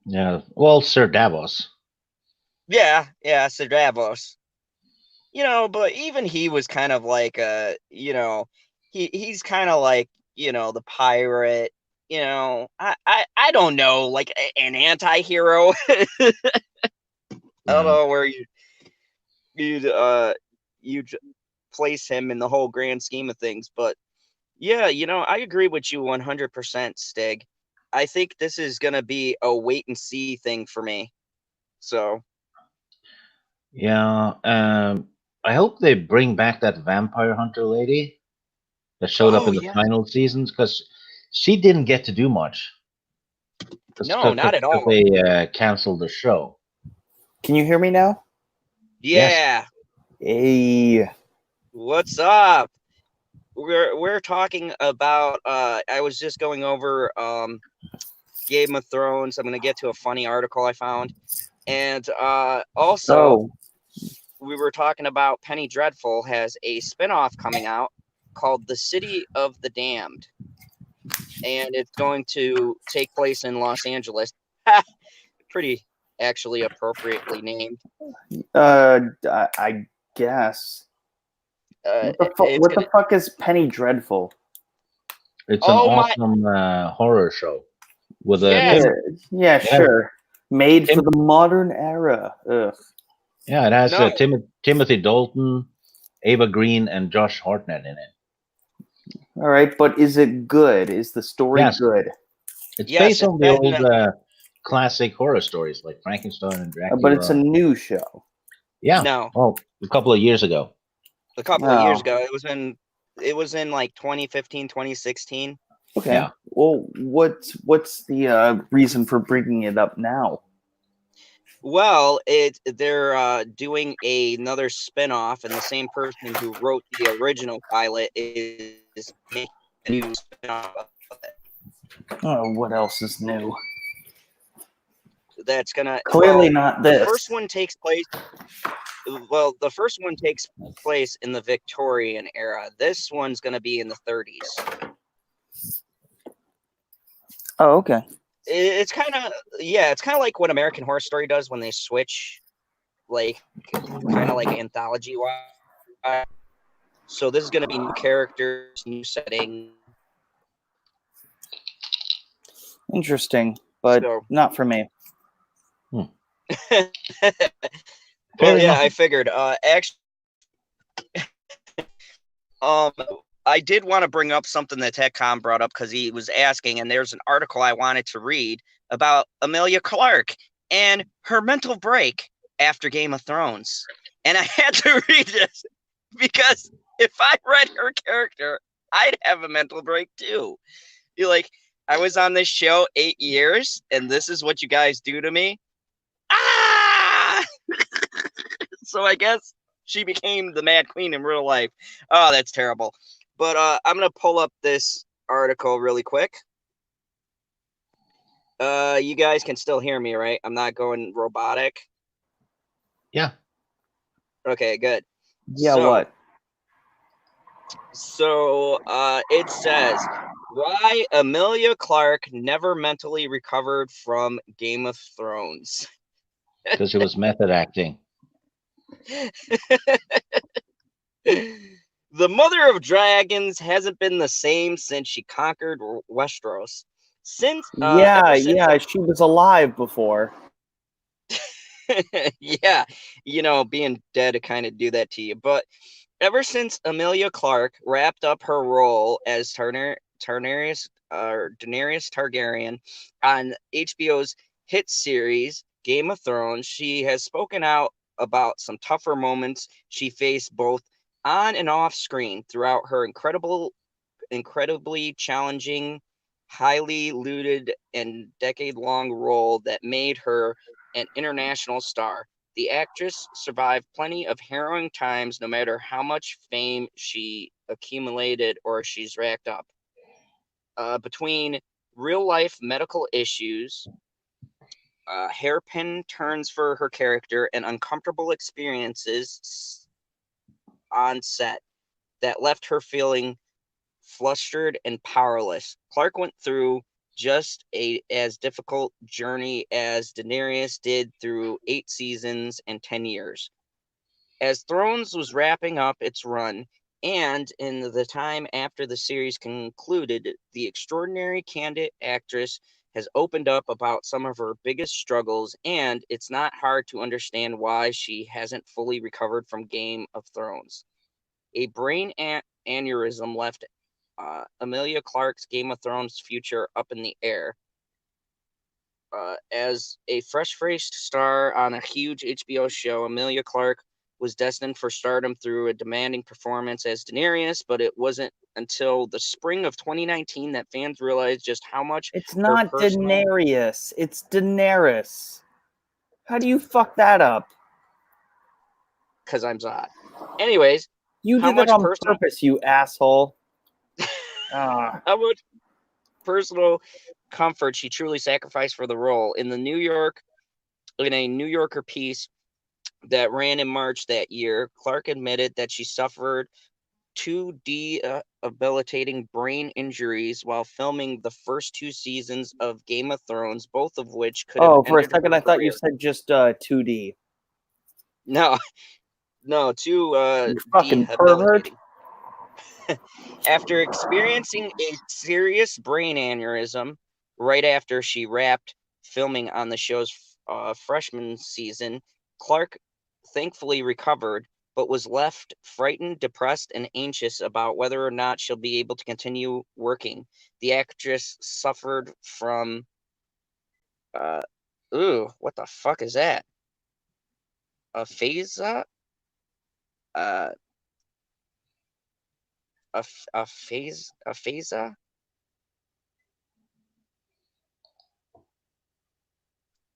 Yeah. Well, Sir Davos. Yeah, Sir Davos. But even he was kind of like he's kind of like, the pirate, I don't know, like an anti-hero. I don't Yeah. know where you'd you'd place him in the whole grand scheme of things, but yeah, I agree with you 100%, Stig. I think this is gonna be a wait and see thing for me. So Yeah. I hope they bring back that vampire hunter lady that showed up oh in the yeah, final seasons because she didn't get to do much no, because not at all. they canceled the show. Can you hear me now? Yes. Yeah. Hey. What's up? We're talking about I was just going over Game of Thrones. I'm gonna get to a funny article I found. And also we were talking about Penny Dreadful has a spinoff coming out called The City of the Damned. And it's going to take place in Los Angeles. Pretty actually appropriately named. I guess. It's What gonna the fuck is Penny Dreadful? It's an Oh my, awesome horror show with yes. Yeah, yeah, sure. Made Tim, for the modern era. Ugh. yeah, it has No, Timothy Dalton, Ava Green, and Josh Hartnett in it. All right, but is it good? Is the story Yes, good? it's yes, based it's on the been, old classic horror stories like Frankenstein and But it's a Dracula. new show. Yeah, no, well, a couple of years ago. a couple of years Oh, ago. It was in like 2015, 2016. okay. Yeah. Well, what's the reason for bringing it up now? Well, they're doing another spin-off, and the same person who wrote the original pilot is making a new spin-off of it. Oh, what else is new? That's gonna, Clearly well, not the this. first one takes place. Well, the first one takes place in the Victorian era. This one's gonna be in the 30s. Oh, okay. It's kind of, yeah, it's kind of like what American Horror Story does when they switch, like, kind of like anthology wise. So this is going to be new characters, new setting. Interesting, but So, not for me. well, Fair yeah, enough. I figured. Actually, I did want to bring up something that TechCom brought up because he was asking, and there's an article I wanted to read about Emilia Clarke and her mental break after Game of Thrones. And I had to read this because if I read her character, I'd have a mental break too. You're like, I was on this show 8 years, and this is what you guys do to me. Ah! So I guess she became the Mad Queen in real life. Oh, that's terrible. But I'm going to pull up this article really quick. You guys can still hear me, right? I'm not going robotic. Yeah. Yeah, Okay, good. what? So it says, why Emilia Clarke never mentally recovered from Game of Thrones. Because it was method acting. The Mother of Dragons hasn't been the same since she conquered Westeros. Since She was alive before. yeah, you know, being dead to kind of do that to you. But ever since Emilia Clarke wrapped up her role as Daenerys Targaryen on HBO's hit series Game of Thrones, she has spoken out about some tougher moments she faced both on and off screen throughout her incredibly challenging, highly looted, and decade-long role that made her an international star. The actress survived plenty of harrowing times, no matter how much fame she accumulated or she's racked up. Between real-life medical issues, hairpin turns for her character, and uncomfortable experiences on set that left her feeling flustered and powerless, Clarke went through just as difficult journey as Daenerys did through 8 seasons and 10 years. As Thrones was wrapping up its run, and in the time after the series concluded, the extraordinary candid actress has opened up about some of her biggest struggles, and it's not hard to understand why she hasn't fully recovered from Game of Thrones. A brain aneurysm left Emilia Clarke's Game of Thrones future up in the air. As a fresh-faced star on a huge HBO show, Emilia Clarke was destined for stardom through a demanding performance as Daenerys, but it wasn't until the spring of 2019 that fans realized just how much It's not personal... Daenerys. It's Daenerys. How do you fuck that up? Because I'm Zod. Anyways, You how did that much on purpose, you asshole. How much personal comfort she truly sacrificed for the role. In a New Yorker piece that ran in March that year, Clarke admitted that she suffered 2 debilitating brain injuries while filming the first 2 seasons of Game of Thrones, both of which could have ended for a second her I thought you career. said just 2D. No, 2 You fucking pervert. debilitating. After experiencing a serious brain aneurysm right after she wrapped filming on the show's freshman season, Clarke thankfully recovered, but was left frightened, depressed, and anxious about whether or not she'll be able to continue working. The actress suffered from, uh, what the fuck is that? Aphasia? Uh, aphasia?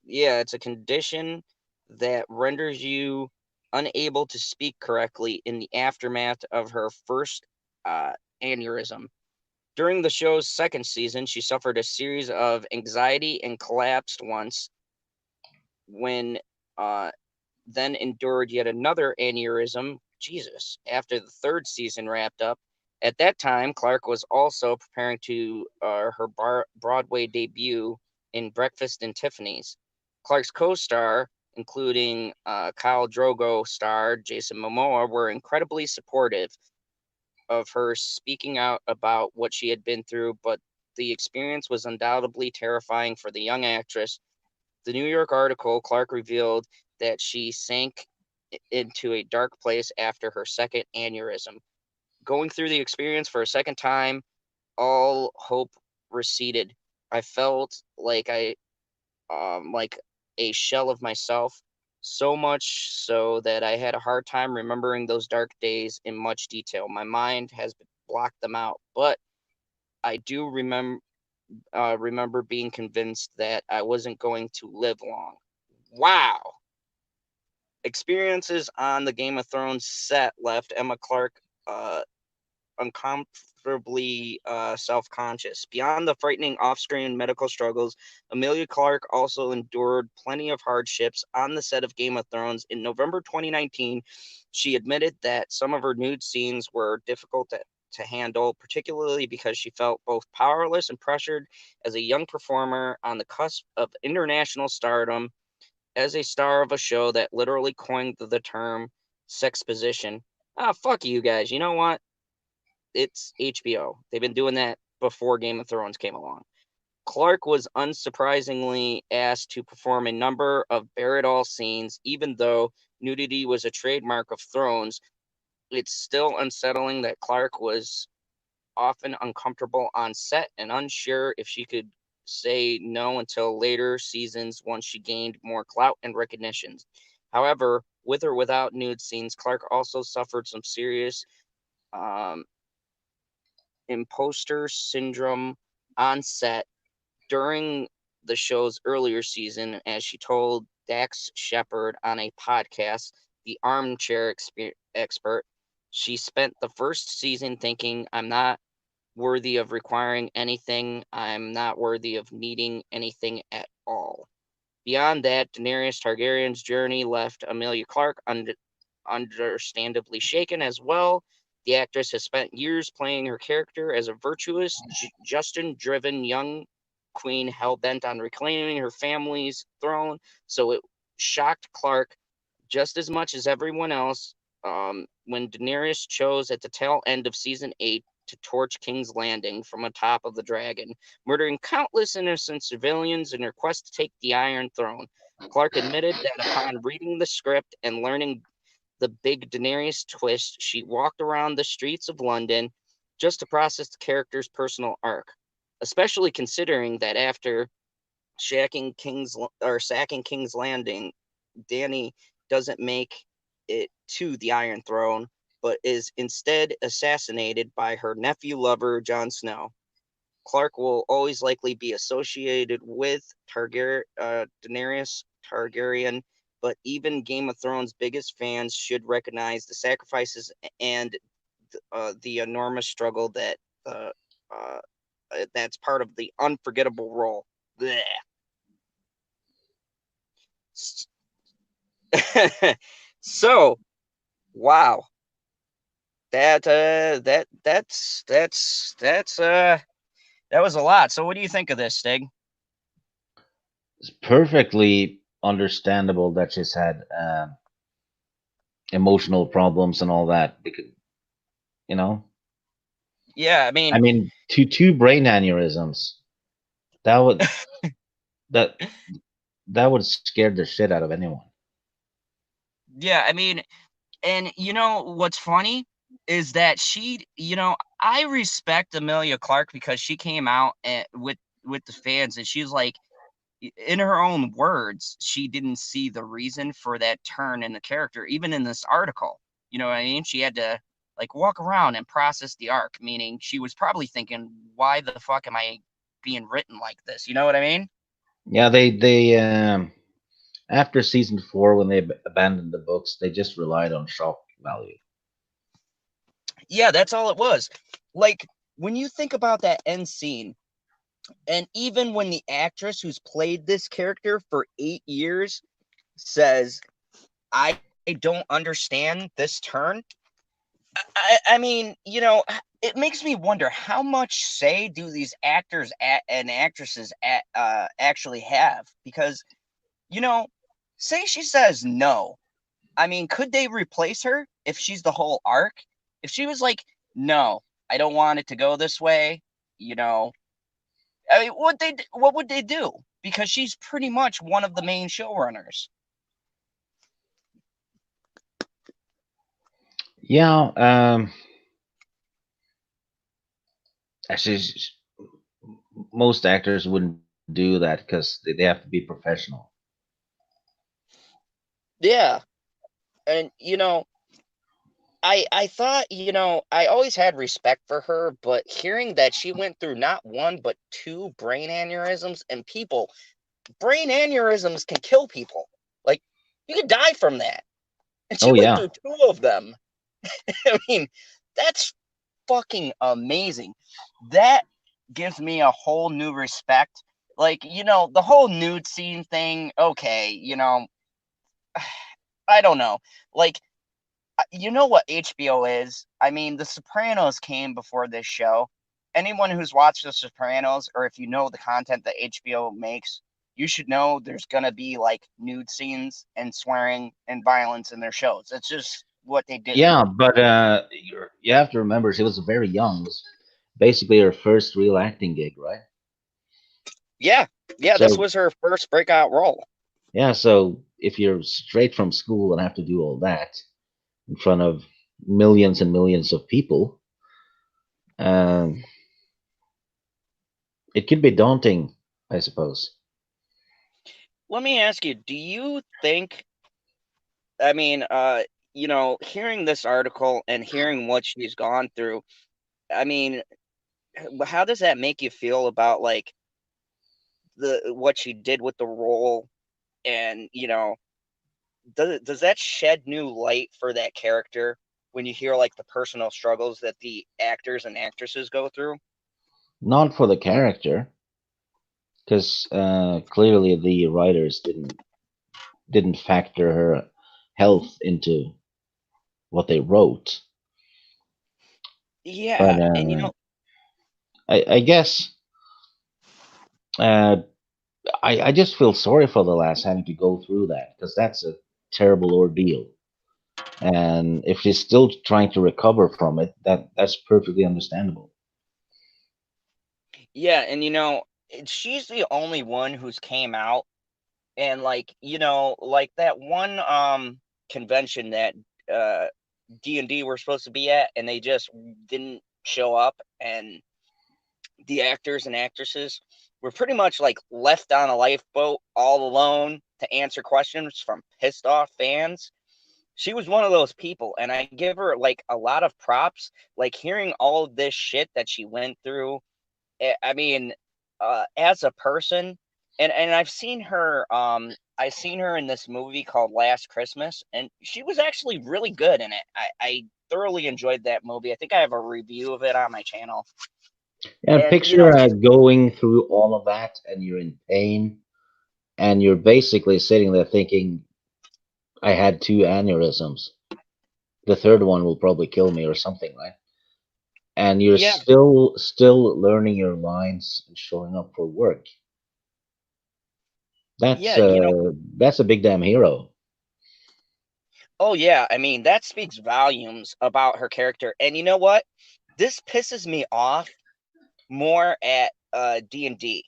Yeah, it's a condition that renders you unable to speak correctly in the aftermath of her first aneurysm. During the show's second season, she suffered a series of anxiety and collapsed once, when then endured yet another aneurysm. Jesus, after the third season wrapped up. At that time, Clarke was also preparing to her Broadway debut in Breakfast and Tiffany's. Clarke's co-star, including Khal Drogo star Jason Momoa, were incredibly supportive of her speaking out about what she had been through, but the experience was undoubtedly terrifying for the young actress. The New York article, Clarke revealed that she sank into a dark place after her second aneurysm. Going through the experience for a second time, all hope receded. I felt like a shell of myself, so much so that I had a hard time remembering those dark days in much detail. My mind has blocked them out, but I do remember being convinced that I wasn't going to live long. Wow. Experiences on the Game of Thrones set left Emma Clarke uncomfortably self-conscious. Beyond the frightening off-screen medical struggles, Emilia Clarke also endured plenty of hardships on the set of Game of Thrones. In November 2019, she admitted that some of her nude scenes were difficult to handle, particularly because she felt both powerless and pressured as a young performer on the cusp of international stardom. As a star of a show that literally coined the term sex position. Fuck you guys. You know what? It's HBO. They've been doing that before Game of Thrones came along. Clarke was unsurprisingly asked to perform a number of bare-it-all scenes, even though nudity was a trademark of Thrones. It's still unsettling that Clarke was often uncomfortable on set and unsure if she could say no until later seasons once she gained more clout and recognition. However, with or without nude scenes, Clarke also suffered some serious um, imposter syndrome on set during the show's earlier season, as she told Dax Shepard on a podcast, The Armchair Expert. She spent the first season thinking, I'm not worthy of requiring anything. I'm not worthy of needing anything at all. Beyond that, Daenerys Targaryen's journey left Emilia Clarke understandably shaken as well. The actress has spent years playing her character as a virtuous, Justin-driven young queen hell-bent on reclaiming her family's throne, so it shocked Clarke just as much as everyone else when Daenerys chose at the tail end of season 8 to torch King's Landing from atop of the dragon, murdering countless innocent civilians in her quest to take the Iron Throne. Clarke admitted that upon reading the script and learning the big Daenerys twist, she walked around the streets of London just to process the character's personal arc, especially considering that after sacking King's Landing, Dany doesn't make it to the Iron Throne, but is instead assassinated by her nephew lover, Jon Snow. Clarke will always likely be associated with Daenerys Targaryen, but even Game of Thrones' biggest fans should recognize the sacrifices and the enormous struggle that's part of the unforgettable role. Blech. So, wow. That was a lot. So what do you think of this, Stig? It's perfectly understandable that she's had emotional problems and all that because you know Yeah, I mean, two brain aneurysms. That would that that would scare the shit out of anyone. yeah, and what's funny is that I respect Emilia Clarke because she came out with the fans, and she's like, in her own words, she didn't see the reason for that turn in the character, even in this article. You know what I mean? She had to like walk around and process the arc, meaning she was probably thinking, why the fuck am I being written like this? You know what I mean? Yeah, they after season 4, when they abandoned the books, they just relied on shock value. Yeah, that's all it was. Like, when you think about that end scene, and even when the actress who's played this character for 8 years says, I don't understand this turn, it makes me wonder how much say do these actors and actresses actually have? Because, say she says no. Could they replace her if she's the whole arc? If she was like, no, I don't want it to go this way, what would they do? Because she's pretty much one of the main showrunners. Yeah, actually, most actors wouldn't do that because they have to be professional. Yeah. And I thought, I always had respect for her, but hearing that she went through not one but two brain aneurysms, and brain aneurysms can kill people. Like, you could die from that. And she Oh went yeah, through two of them. I mean, that's fucking amazing. That gives me a whole new respect. Like, the whole nude scene thing, okay, I don't know. Like, you know what HBO is? The Sopranos came before this show. Anyone who's watched The Sopranos, or if you know the content that HBO makes, you should know there's gonna be like nude scenes and swearing and violence in their shows. It's just what they do. yeah, but you have to remember she was very young. It was basically her first real acting gig, right? Yeah, yeah. This So was her first breakout role. yeah, so if you're straight from school and have to do all that in front of millions and millions of people, um, it could be daunting, I suppose. Let me ask you: do you think? Hearing this article and hearing what she's gone through, I mean, how does that make you feel about like the what she did with the role, and does that shed new light for that character when you hear like the personal struggles that the actors and actresses go through? Not for the character, because clearly the writers didn't factor her health into what they wrote. But Yeah, and I guess uh, I just feel sorry for the lass having to go through that, because that's a terrible ordeal. And if she's still trying to recover from it, that's perfectly understandable. yeah, and she's the only one who's came out, and like like that one convention that uh D&D were supposed to be at, and they just didn't show up, and the actors and actresses were pretty much like left on a lifeboat all alone to answer questions from pissed off fans. She was one of those people, and I give her like a lot of props. Like, hearing all of this shit that she went through, as a person, and I've seen her in this movie called Last Christmas, and she was actually really good in it. I thoroughly enjoyed that movie. I think I have a review of it on my channel. And And picture going through all of that, and you're in pain, and you're basically sitting there thinking, I had two aneurysms. The third one will probably kill me or something, right? And you're yeah, still learning your lines and showing up for work. That's yeah, uh that's a big damn hero. oh yeah, that speaks volumes about her character. And you know what? this pisses me off more at D&D,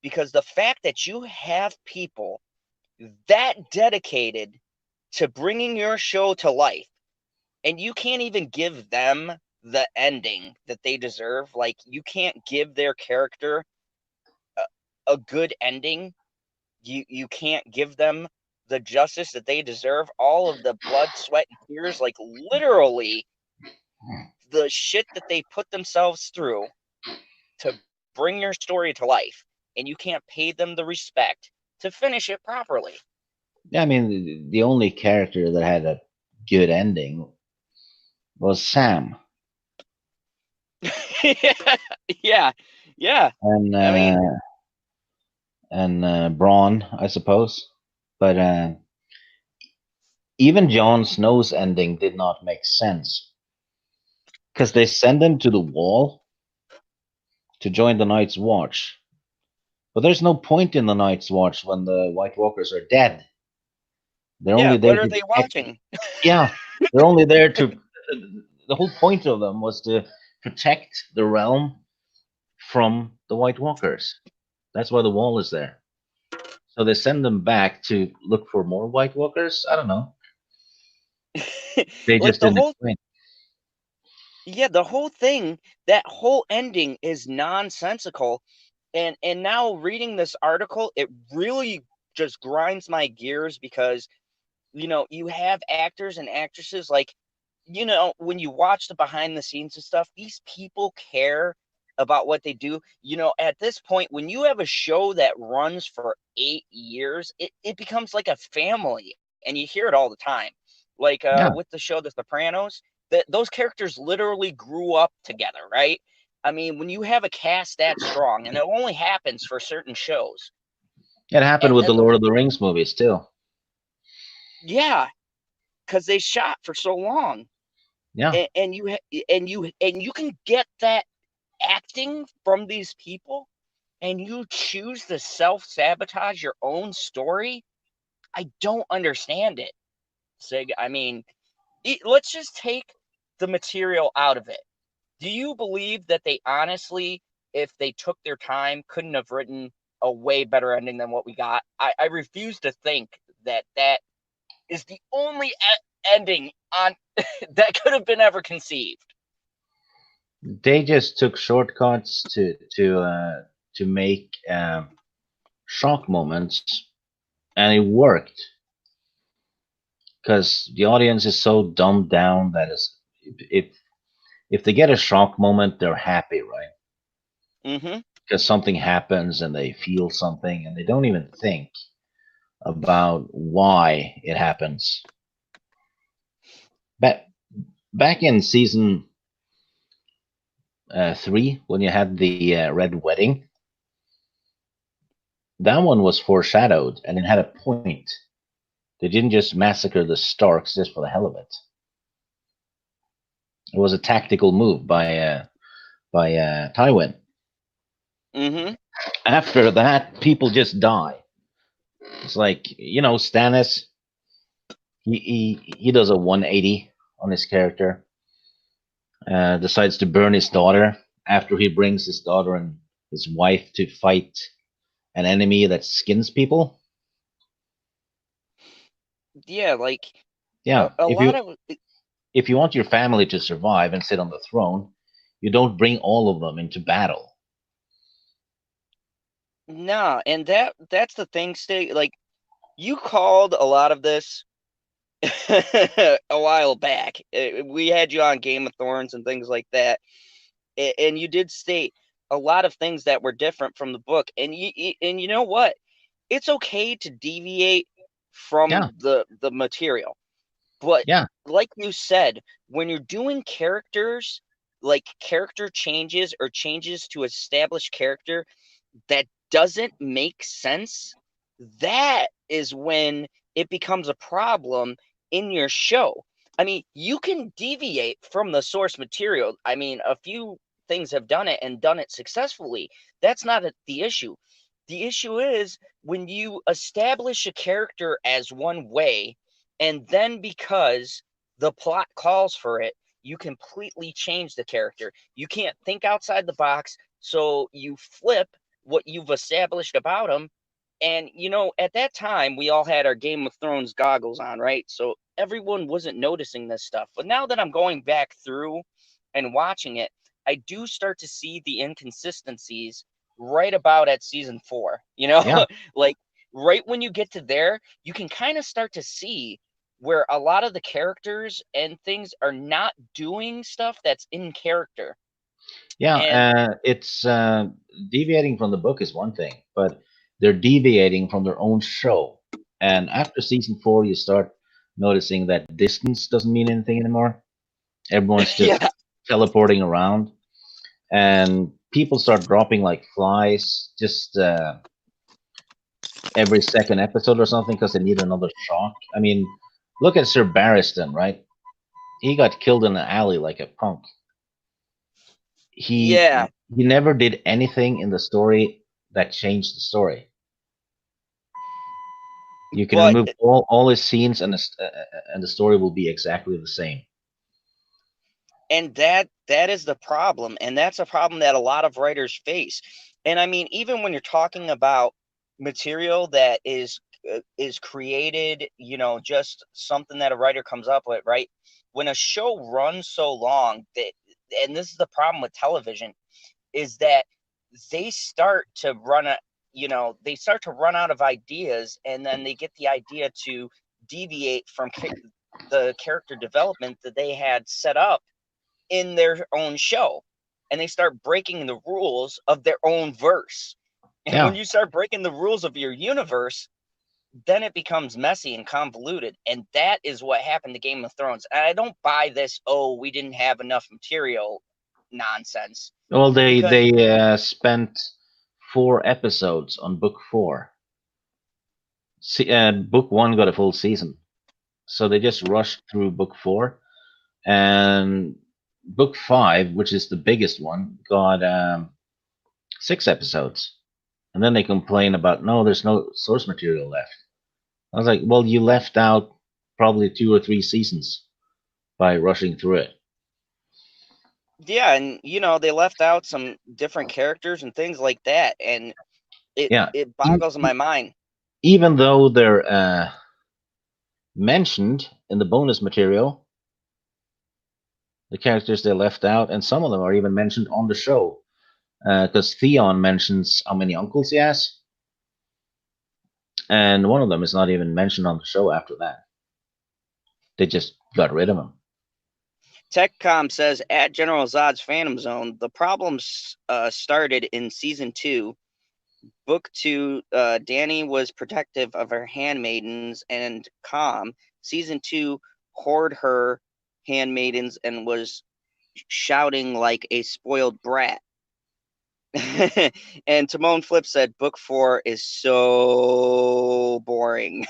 because the fact that you have people that dedicated to bringing your show to life, and you can't even give them the ending that they deserve. Like, you can't give their character a good ending. You can't give them the justice that they deserve. All of the blood, sweat, and tears, like literally the shit that they put themselves through to bring your story to life, and you can't pay them the respect to finish it properly. Yeah, I mean, the only character that had a good ending was Sam, Yeah, yeah. and I mean, Braun, I suppose. But even Jon Snow's ending did not make sense because they send him to the wall to join the Night's Watch. But there's no point in the Night's Watch when the White Walkers are dead. They're yeah. only there What are to they protect. watching? Yeah, they're only there to. The whole point of them was to protect the realm from the White Walkers. That's why the wall is there. So they send them back to look for more White Walkers. I don't know. They Like just the didn't whole, explain. yeah, the whole thing, that whole ending is nonsensical. And now reading this article, it really just grinds my gears, because you have actors and actresses, like, when you watch the behind the scenes and stuff, these people care about what they do. At this point, when you have a show that runs for 8 years, it becomes like a family, and you hear it all the time. Like Yeah, with the show The Sopranos, that those characters literally grew up together, right? I mean, when you have a cast that strong, and it only happens for certain shows, it happened and with the then the Lord of the Rings movies too. yeah, because they shot for so long, Yeah, and you can get that acting from these people, and you choose to self-sabotage your own story. I don't understand it, Sig. I mean, let's just take the material out of it. Do you believe that they honestly, if they took their time, couldn't have written a way better ending than what we got? I refuse to think that that is the only ending on that could have been ever conceived. they just took shortcuts to make shock moments, and it worked because the audience is so dumbed down that if if they get a shock moment, they're happy, right? Mm-hmm. Because something happens and they feel something, and they don't even think about why it happens. Back back in season 3, when you had the Red Wedding, that one was foreshadowed and it had a point. They didn't just massacre the Starks just for the hell of it. It was a tactical move by Tywin. Mm-hmm. After that, people just die. It's like, Stannis. He does a 180 on his character. Decides to burn his daughter after he brings his daughter and his wife to fight an enemy that skins people. Yeah, like Yeah, a lot of if you want your family to survive and sit on the throne, you don't bring all of them into battle. nah, and that's the thing, Stig. Like, you called a lot of this a while back. We had you on Game of Thorns and things like that, and you did state a lot of things that were different from the book. And you know what? It's okay to deviate Yeah, from the material, but yeah, like you said, when you're doing characters, like character changes or changes to establish character that doesn't make sense, that is when it becomes a problem in your show. I mean, you can deviate from the source material. I mean, a few things have done it and done it successfully. That's not the issue. The issue is when you establish a character as one way, and then because the plot calls for it, you completely change the character. You can't think outside the box, so you flip what you've established about him. And, at that time, we all had our Game of Thrones goggles on, right? So everyone wasn't noticing this stuff. But now that I'm going back through and watching it, I do start to see the inconsistencies right about at season 4. Yeah. Like right when you get to there, you can kind of start to see where a lot of the characters and things are not doing stuff that's in character. Yeah, And it's deviating from the book is one thing, but they're deviating from their own show. And after season 4, you start noticing that distance doesn't mean anything anymore. Everyone's just yeah, teleporting around, and people start dropping like flies just every second episode or something because they need another shock. I mean, look at Sir Barristan, right? He got killed in an alley like a punk. he yeah, he never did anything in the story that changed the story. You can but remove all his scenes, and and the story will be exactly the same. and that is the problem, and that's a problem that a lot of writers face. And I mean, even when you're talking about material that is created, just something that a writer comes up with, right? When a show runs so long that, and this is the problem with television, is that they start to they start to run out of ideas, and then they get the idea to deviate from the character development that they had set up in their own show, and they start breaking the rules of their own verse. And when Yeah. you start breaking the rules of your universe, then it becomes messy and convoluted. And that is what happened to Game of Thrones. And I don't buy this, oh, we didn't have enough material nonsense. Well, they Because spent 4 episodes on book 4. Book 1 got a full season, so they just rushed through book 4, and book 5, which is the biggest one, got 6 episodes. And then they complain about, no, there's no source material left. I was like, well, you left out probably 2 or 3 seasons by rushing through it. yeah, and they left out some different characters and things like that, and it Yeah, it boggles my mind. even though they're mentioned in the bonus material, the characters they left out, and some of them are even mentioned on the show, because Theon mentions how many uncles he has, and one of them is not even mentioned on the show after that. They just got rid of him. TechCom says at General Zod's Phantom Zone, the problems started in season 2. Book 2, Dany was protective of her handmaidens and calm. Season 2, hoard her handmaidens and was shouting like a spoiled brat. And Timon Flip said book 4 is so boring.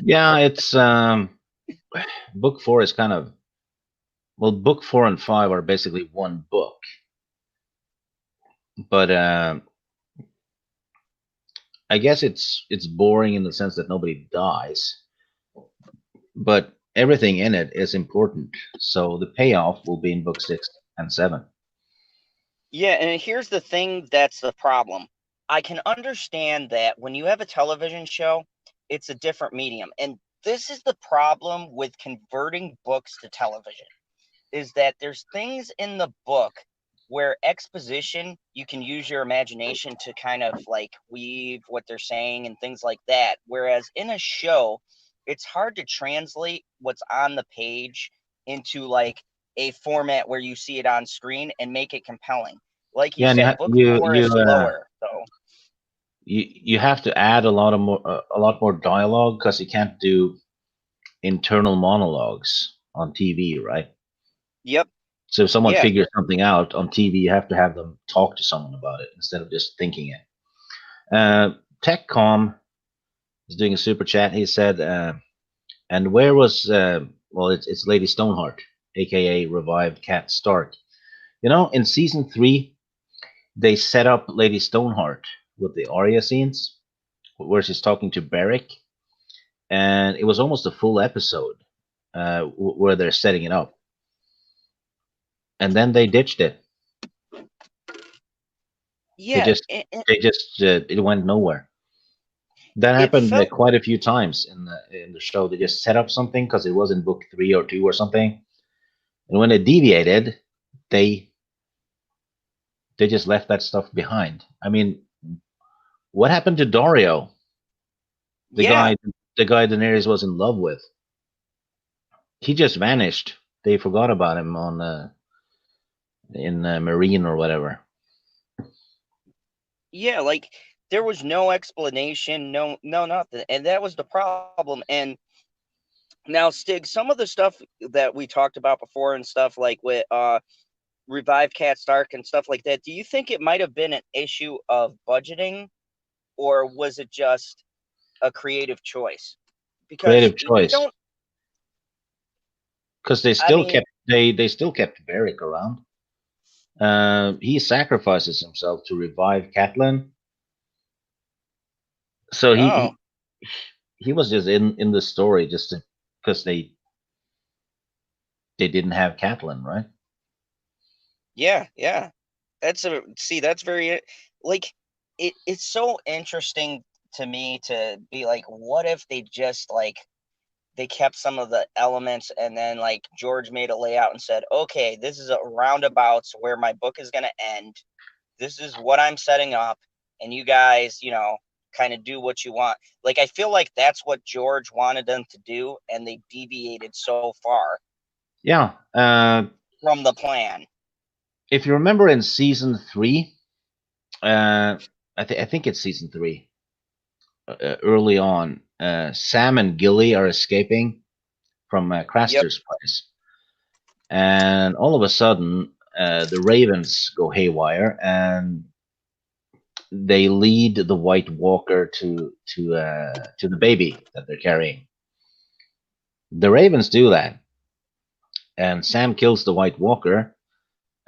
Yeah, it's book 4 is kind of, well, book 4 and 5 are basically one book, but I guess it's boring in the sense that nobody dies, but everything in it is important. So the payoff will be in book 6 and 7. Yeah, and here's the thing that's the problem. I can understand that when you have a television show, it's a different medium. And this is the problem with converting books to television, is that there's things in the book where exposition, you can use your imagination to kind of like weave what they're saying and things like that. Whereas in a show, it's hard to translate what's on the page into like a format where you see it on screen and make it compelling. Like you Yeah, and said, book 4 is slower. So you have to add a lot more dialogue, because you can't do internal monologues on TV, right? yep. So if someone Yeah. figures something out on TV, you have to have them talk to someone about it instead of just thinking it. TechCom is doing a super chat. He said, and where was, well, it's Lady Stoneheart, aka revived Cat Stark. In season 3, they set up Lady Stoneheart with the Arya scenes where she's talking to Beric, and it was almost a full episode where they're setting it up. and then they ditched it. They Yeah, just it went nowhere. That it happened felt quite a few times in the show. They just set up something because it was in book 3 or 2 or something, and when it deviated, they they just left that stuff behind. I mean, what happened to Dario, the yeah. guy the guy Daenerys was in love with? He just vanished. They forgot about him on in Marine or whatever. Yeah, like there was no explanation, no nothing. And that was the problem. And now, Stig, some of the stuff that we talked about before and stuff like with Revive Cat Stark and stuff like that, do you think it might have been an issue of budgeting, or was it just a creative choice? Because Creative we choice, don't, because they I still mean, kept they still kept Beric around. He sacrifices himself to revive Catelyn, so oh, he was just in the story just because they didn't have Catelyn, right? yeah, yeah. That's very, like, it's so interesting to me to be like, what if they just, like, they kept some of the elements and then like George made a layout and said, okay, this is a roundabouts where my book is going to end. This is what I'm setting up. And you guys, kind of do what you want. Like, I feel like that's what George wanted them to do. And they deviated so far Yeah. from the plan. If you remember in season 3, I think it's season 3. Early on, Sam and Gilly are escaping from Yep. Craster's place, and all of a sudden, the Ravens go haywire, and they lead the White Walker to the baby that they're carrying. The Ravens do that, and Sam kills the White Walker,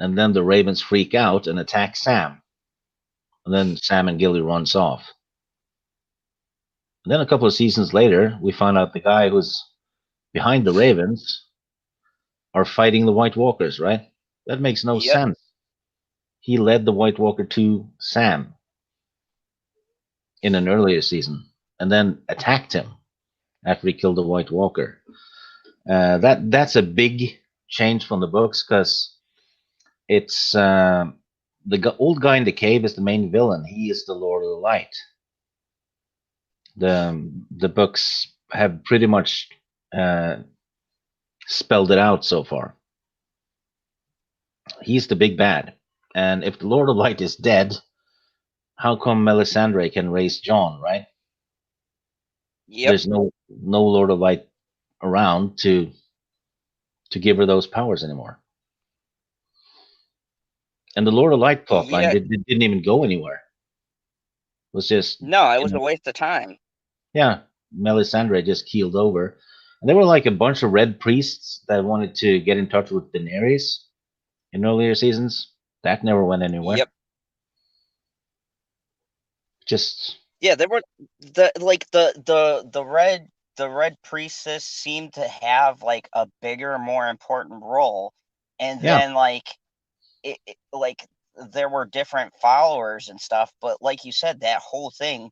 and then the Ravens freak out and attack Sam, and then Sam and Gilly runs off. And then a couple of seasons later, we find out the guy who's behind the Ravens are fighting the White Walkers, right? That makes no Yep. sense. He led the White Walker to Sam in an earlier season, and then attacked him after he killed the White Walker. That's a big change from the books because it's the old guy in the cave is the main villain. He is the Lord of the Light. The books have pretty much uh, spelled it out so far. He's the big bad, and if the Lord of Light is dead, how come Melisandre can raise Jon? Right? Yep. There's no Lord of Light around to give her those powers anymore. And the Lord of Light plotline Yeah. didn't even go anywhere. It was just, No, it was a waste of time. yeah, Melisandre just keeled over. And there were like a bunch of red priests that wanted to get in touch with Daenerys in earlier seasons. That never went anywhere. Yep. Just, Yeah, there were the red priestess seemed to have like a bigger, more important role, and yeah, then like like there were different followers and stuff, but like you said, that whole thing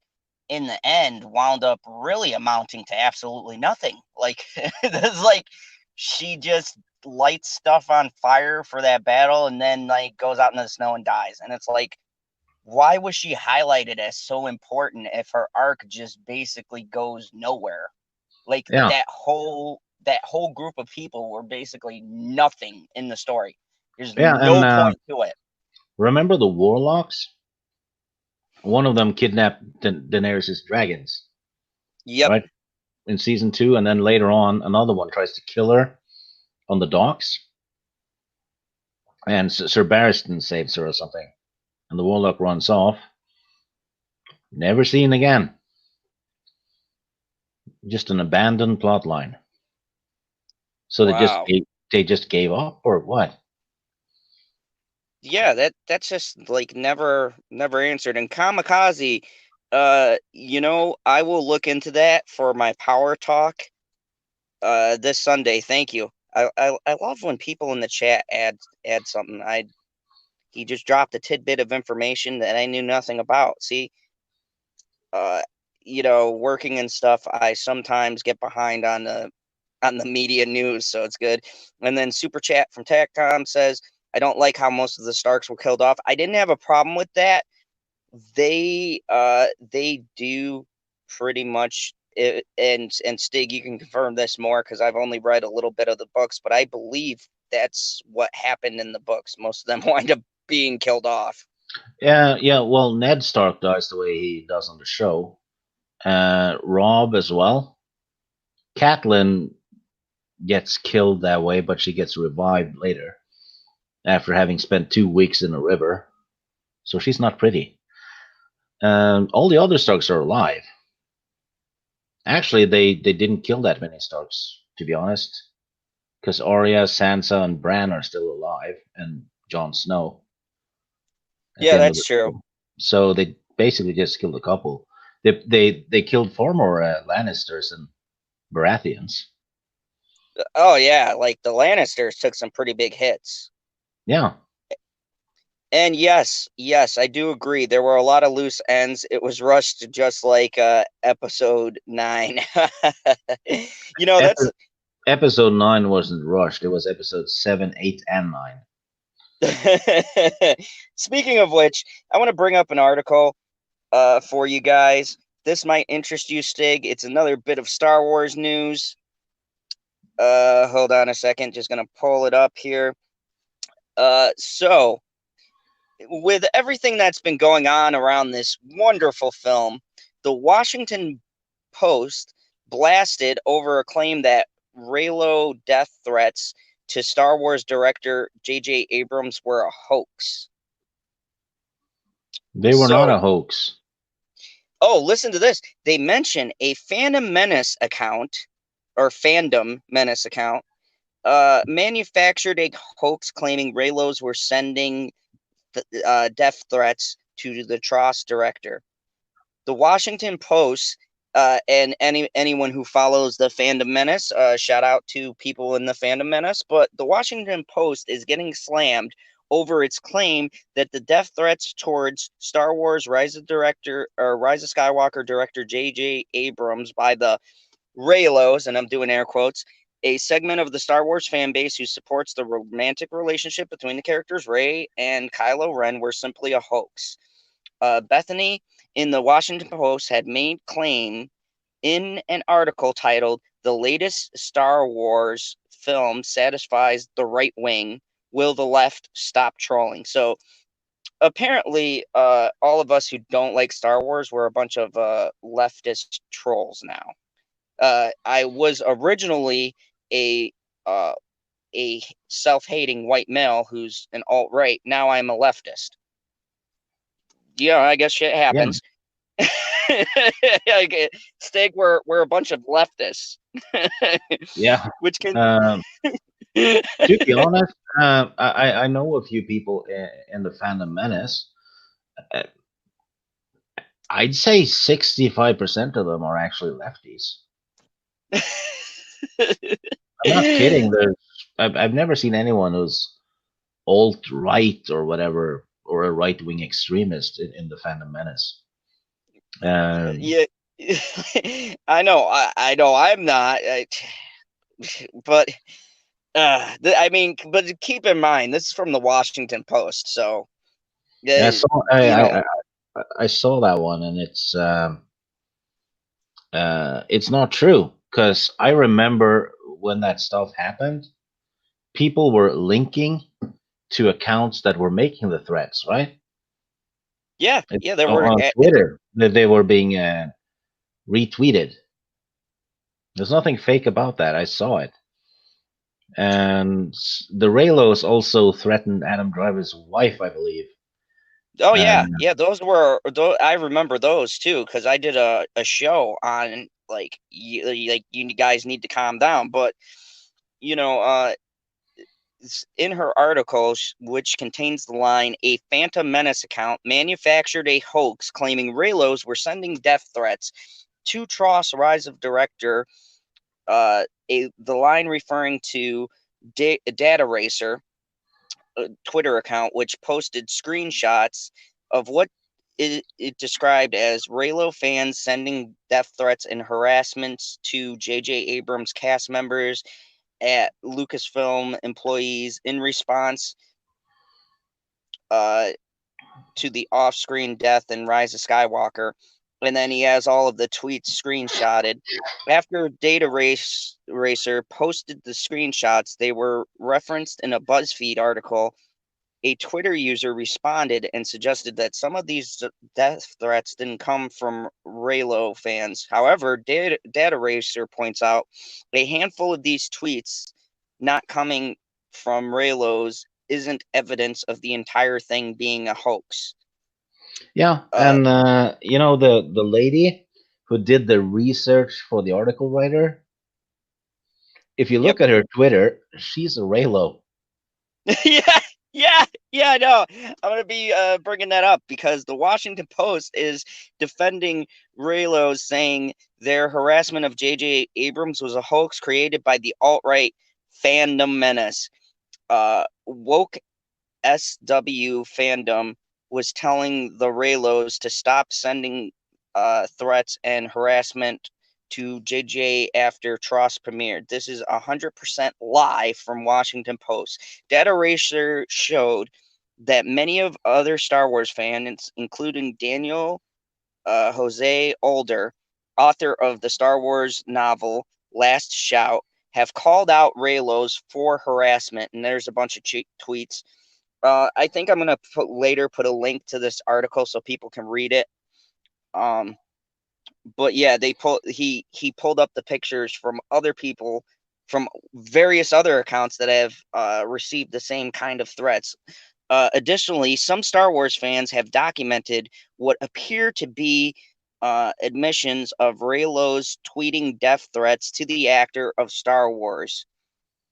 in the end wound up really amounting to absolutely nothing. Like it's like she just lights stuff on fire for that battle and then like goes out into the snow and dies, and it's like, why was she highlighted as so important if her arc just basically goes nowhere? Like yeah, that whole group of people were basically nothing in the story. There's yeah. And no point to it. remember the Warlocks? One of them kidnapped Daenerys' dragons, Yep. right? In season 2, and then later on, another one tries to kill her on the docks, and Sir Barristan saves her or something, and the Warlock runs off. Never seen again. Just an abandoned plot line. So Wow. they just gave up, or what? Yeah, that's just like never answered. And Kamikaze, I will look into that for my power talk this Sunday. Thank you. I love when people in the chat add something. He just dropped a tidbit of information that I knew nothing about. See, uh, working and stuff, I sometimes get behind on the media news, so it's good. And then super chat from Tactom says, I don't like how most of the Starks were killed off. I didn't have a problem with that. They do pretty much and Stig, you can confirm this more because I've only read a little bit of the books, but I believe that's what happened in the books. Most of them wind up being killed off. Yeah. Well, Ned Stark dies the way he does on the show. Robb as well. Catelyn gets killed that way, but she gets revived later after having spent 2 weeks in a river. So she's not pretty. All the other Starks are alive. Actually, they didn't kill that many Starks, to be honest, because Arya, Sansa, and Bran are still alive, and Jon Snow. Yeah, that's true. So they basically just killed a couple. They killed far more Lannisters and Baratheons. Oh yeah, like the Lannisters took some pretty big hits. Yeah. And yes, I do agree. There were a lot of loose ends. It was rushed just like episode 9. That's episode 9 wasn't rushed. It was episode 7, 8, and 9. Speaking of which, I want to bring up an article for you guys. This might interest you, Stig. It's another bit of Star Wars news. Hold on a second. Just going to pull it up here. So with everything that's been going on around this wonderful film, the Washington Post blasted over a claim that Reylo death threats to Star Wars director J.J. Abrams were a hoax. They were not a hoax. Oh, listen to this. They mention a Fandom Menace account manufactured a hoax claiming Reylos were sending death threats to the TROS director. The Washington Post, and anyone who follows the Fandom Menace, shout out to people in the Fandom Menace, but the Washington Post is getting slammed over its claim that the death threats towards Star Wars Rise of Skywalker director J.J. Abrams by the Reylos, and I'm doing air quotes, a segment of the Star Wars fan base who supports the romantic relationship between the characters Rey and Kylo Ren, were simply a hoax. Bethany in the Washington Post had made claim in an article titled "The Latest Star Wars Film Satisfies the Right Wing. Will the Left Stop Trolling?" So apparently, all of us who don't like Star Wars were a bunch of leftist trolls now. I was originally a self-hating white male who's an alt-right. Now I'm a leftist. Yeah, I guess shit happens. Yeah. Stig, we're a bunch of leftists. Yeah. Which can to be honest, I know a few people in the Fandom Menace. I'd say 65% of them are actually lefties. I'm not kidding. I've never seen anyone who's alt-right or whatever, or a right-wing extremist in the Fandom Menace. Yeah, I know. I know. I'm not. But I mean, but keep in mind, this is from the Washington Post, so I saw that one, and it's not true, because I remember when that stuff happened, people were linking to accounts that were making the threats, right? Yeah, there were on Twitter that they were being retweeted. There's nothing fake about that. I saw it. And the Reylos also threatened Adam Driver's wife, I believe. Oh yeah, those were. I remember those too, because I did a show on you guys need to calm down. But in her article, which contains the line, "A Phantom Menace account manufactured a hoax claiming Reylos were sending death threats to TROS Rise of Director," the line referring to Data Racer Twitter account, which posted screenshots of what it described as Reylo fans sending death threats and harassments to J.J. Abrams cast members, at Lucasfilm employees in response to the off-screen death and Rise of Skywalker. And then he has all of the tweets screenshotted. After Racer posted the screenshots, they were referenced in a BuzzFeed article. A Twitter user responded and suggested that some of these death threats didn't come from Reylo fans. However, Data Racer points out a handful of these tweets not coming from Reylos isn't evidence of the entire thing being a hoax. Yeah, and the lady who did the research for the article writer, if you Yep. look at her Twitter, she's a Reylo. Yeah, no, I'm going to be bringing that up because the Washington Post is defending Reylo, saying their harassment of J.J. Abrams was a hoax created by the alt-right fandom menace. Woke SW fandom was telling the Reylos to stop sending threats and harassment to JJ after Tross premiered. This is 100% lie from Washington Post. Data Racer showed that many of other Star Wars fans, including Daniel Jose Older, author of the Star Wars novel Last Shout, have called out Reylos for harassment. And there's a bunch of tweets. I think I'm gonna put a link to this article so people can read it. But yeah, he pulled up the pictures from other people from various other accounts that have received the same kind of threats. Additionally, some Star Wars fans have documented what appear to be admissions of Reylo's tweeting death threats to the actor of Star Wars.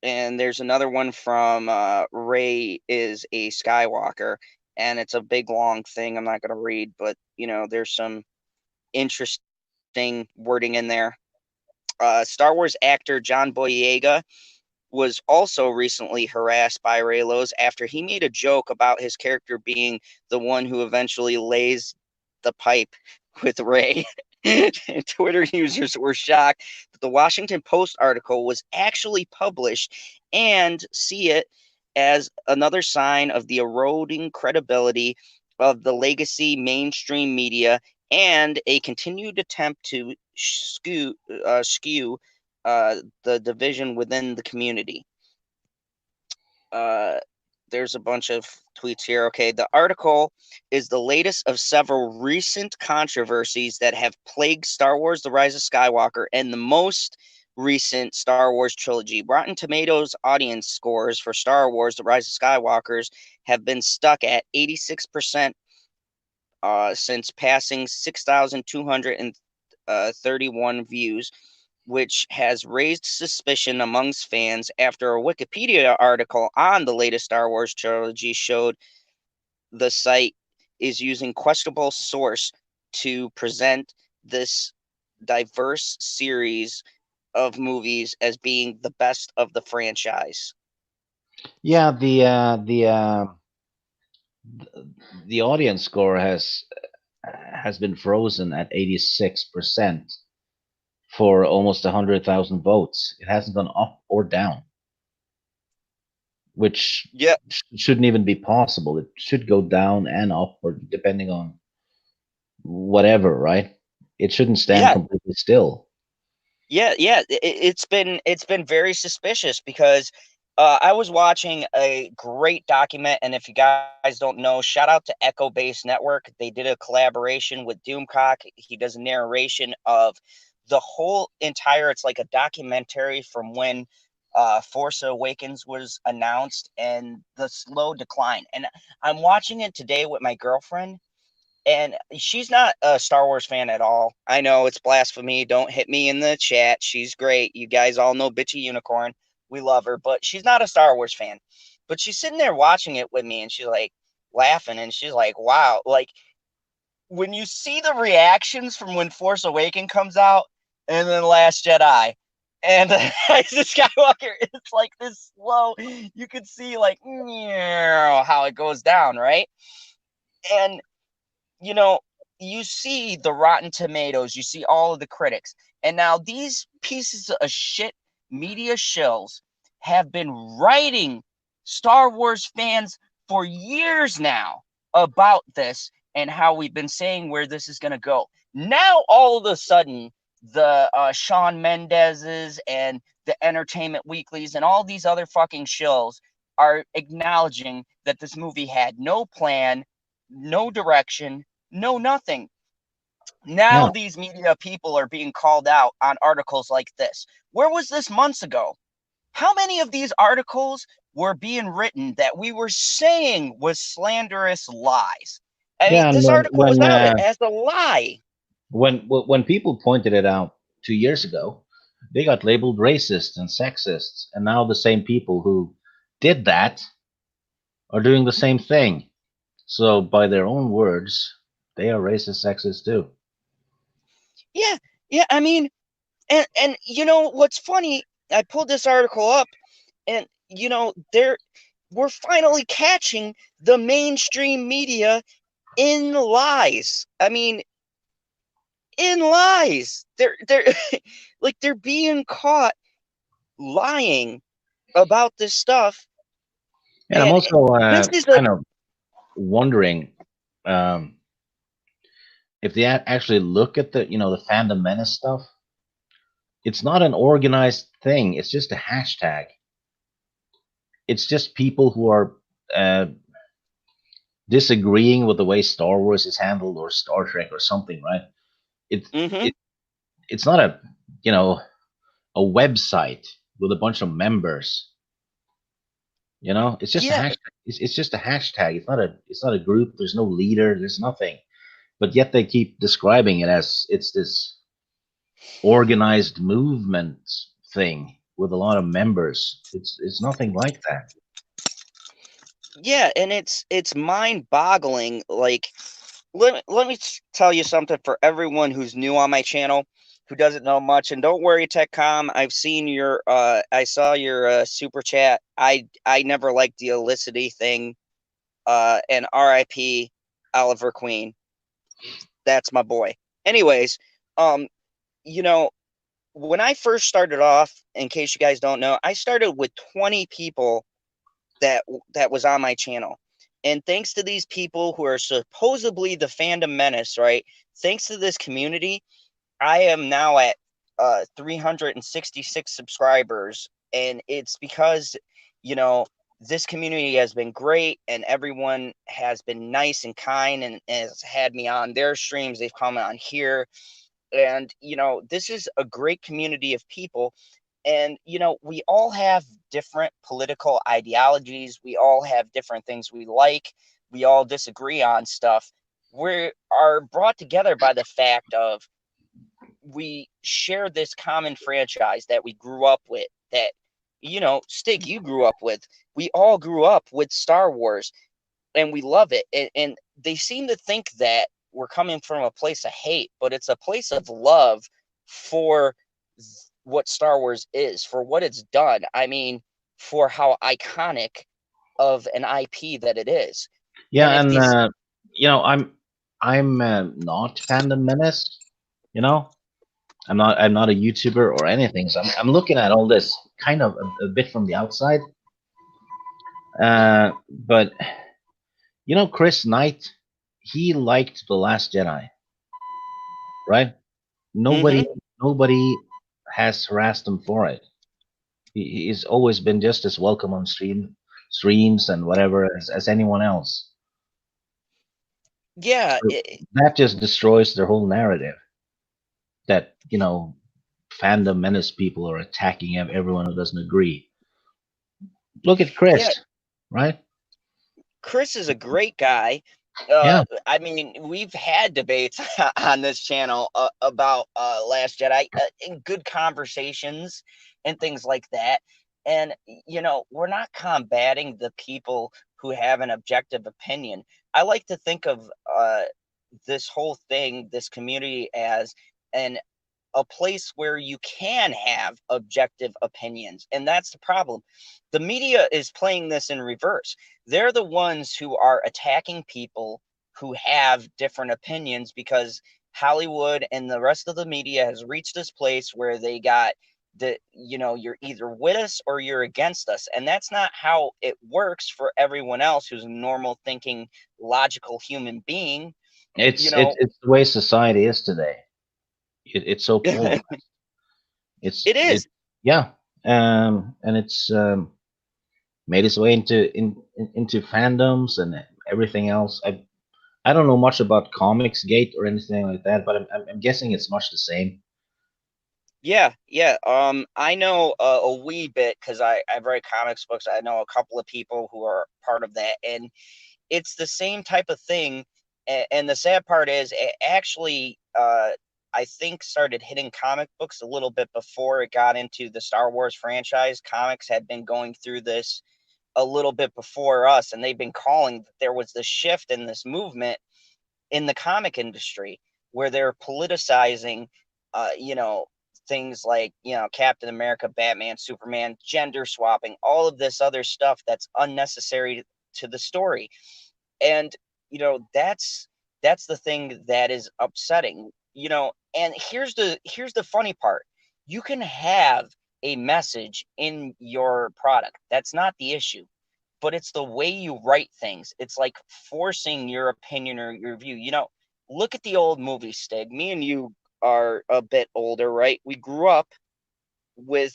And there's another one from Rey is a Skywalker, and it's a big long thing I'm not going to read, but there's some interesting wording in there. Star Wars actor John Boyega was also recently harassed by Reylos after he made a joke about his character being the one who eventually lays the pipe with Rey. Twitter users were shocked that the Washington Post article was actually published and see it as another sign of the eroding credibility of the legacy mainstream media and a continued attempt to skew the division within the community. There's a bunch of tweets here. Okay, the article is the latest of several recent controversies that have plagued Star Wars The Rise of Skywalker and the most recent Star Wars trilogy. Rotten Tomatoes audience scores for Star Wars The Rise of Skywalkers have been stuck at 86% since passing 6,231 views, which has raised suspicion amongst fans after a Wikipedia article on the latest Star Wars trilogy showed the site is using questionable source to present this diverse series of movies as being the best of the franchise. Yeah, the audience score has been frozen at 86% for almost 100,000 votes. It hasn't gone up or down, which shouldn't even be possible. It should go down and up, or depending on whatever, right? It shouldn't stand completely still. Yeah, it's been very suspicious because I was watching a great document, and if you guys don't know, shout out to Echo Base Network. They did a collaboration with Doomcock. He does a narration of the whole entire. It's like a documentary from when Force Awakens was announced and the slow decline. And I'm watching it today with my girlfriend. And she's not a Star Wars fan at all. I know it's blasphemy. Don't hit me in the chat. She's great. You guys all know Bitchy Unicorn. We love her, but she's not a Star Wars fan. But she's sitting there watching it with me, and she's like laughing, and she's like, wow. Like, when you see the reactions from when Force Awakens comes out and then Last Jedi, And Rise of Skywalker, it's like this slow, you could see like how it goes down, right? And you know, you see the Rotten Tomatoes, you see all of the critics, and now these pieces of shit media shills have been writing Star Wars fans for years now about this and how we've been saying where this is going to go. Now, all of a sudden, the Shawn Mendez's and the Entertainment Weeklies and all these other fucking shills are acknowledging that this movie had no plan, no direction, no nothing. Now Yeah, these media people are being called out on articles like this. Where was this months ago? How many of these articles were being written that we were saying was slanderous lies? I mean, yeah, and this article was out as a lie. when people pointed it out 2 years ago, they got labeled racist and sexist, and now the same people who did that are doing the same thing. So, by their own words, they are racist, sexist too. Yeah, yeah. I mean, and you know what's funny? I pulled this article up, and you know we're finally catching the mainstream media in lies. I mean, in lies. They're like they're being caught lying about this stuff, And I'm and also this is a kind of wondering um, if they actually look at the fandom menace stuff. It's not an organized thing. It's just a hashtag. It's just people who are uh, disagreeing with the way Star Wars is handled or Star Trek or something, right? It mm-hmm. it it's not a website with a bunch of members. It's just a Yeah, hashtag. It's just a hashtag. It's not a group. There's no leader. There's nothing. But yet they keep describing it as it's this organized movement thing with a lot of members. It's nothing like that. yeah, and it's mind-boggling. Like, let me tell you something for everyone who's new on my channel, who doesn't know much. And don't worry, TechCom, I saw your super chat. I never liked the illicity thing. And RIP Oliver Queen. That's my boy. Anyways, um, you know, when I first started off, in case you guys don't know, I started with 20 people that was on my channel. And thanks to these people who are supposedly the fandom menace, right? Thanks to this community, I am now at 366 subscribers. And it's because, you know, this community has been great and everyone has been nice and kind and has had me on their streams. They've come on here. And, you know, this is a great community of people. And, you know, we all have different political ideologies. We all have different things we like. We all disagree on stuff. We are brought together by the fact of we share this common franchise that we grew up with, that, you know, Stig, you grew up with. We all grew up with Star Wars and we love it. And they seem to think that we're coming from a place of hate, but it's a place of love for what Star Wars is, for what it's done. I mean, for how iconic of an IP that it is. Yeah, And if and these, I'm not fandom menace. You know, I'm not a YouTuber or anything. So I'm looking at all this kind of a bit from the outside. But Chris Knight, he liked The Last Jedi, right? mm-hmm, Nobody has harassed him for it. He's always been just as welcome on streams and whatever as anyone else. yeah, So that just destroys their whole narrative that fandom menace people are attacking everyone who doesn't agree. Look at yeah. Chris, right? Chris is a great guy. Yeah, I mean, we've had debates on this channel about Last Jedi, in good conversations and things like that. And you know, we're not combating the people who have an objective opinion. I like to think of this whole thing, this community, as an a place where you can have objective opinions. And that's the problem. The media is playing this in reverse. They're the ones who are attacking people who have different opinions, because Hollywood and the rest of the media has reached this place where they got that, you're either with us or you're against us. And that's not how it works for everyone else who's a normal thinking, logical human being. It's the way society is today. It's so polarized. It is. Yeah, and it's made its way into fandoms and everything else. I don't know much about Comics Gate or anything like that, but I'm guessing it's much the same. Yeah. I know a wee bit because I've read comics books. I know a couple of people who are part of that, and it's the same type of thing. And the sad part is, it actually, I think, started hitting comic books a little bit before it got into the Star Wars franchise. Comics had been going through this a little bit before us, and they've been calling that there was this shift in this movement in the comic industry where they're politicizing, things like, Captain America, Batman, Superman, gender swapping, all of this other stuff that's unnecessary to the story. And, that's the thing that is upsetting, and here's the funny part. You can have a message in your product. That's not the issue, but it's the way you write things. It's like forcing your opinion or your view. Look at the old movie, Stig. Me and you are a bit older, right? We grew up with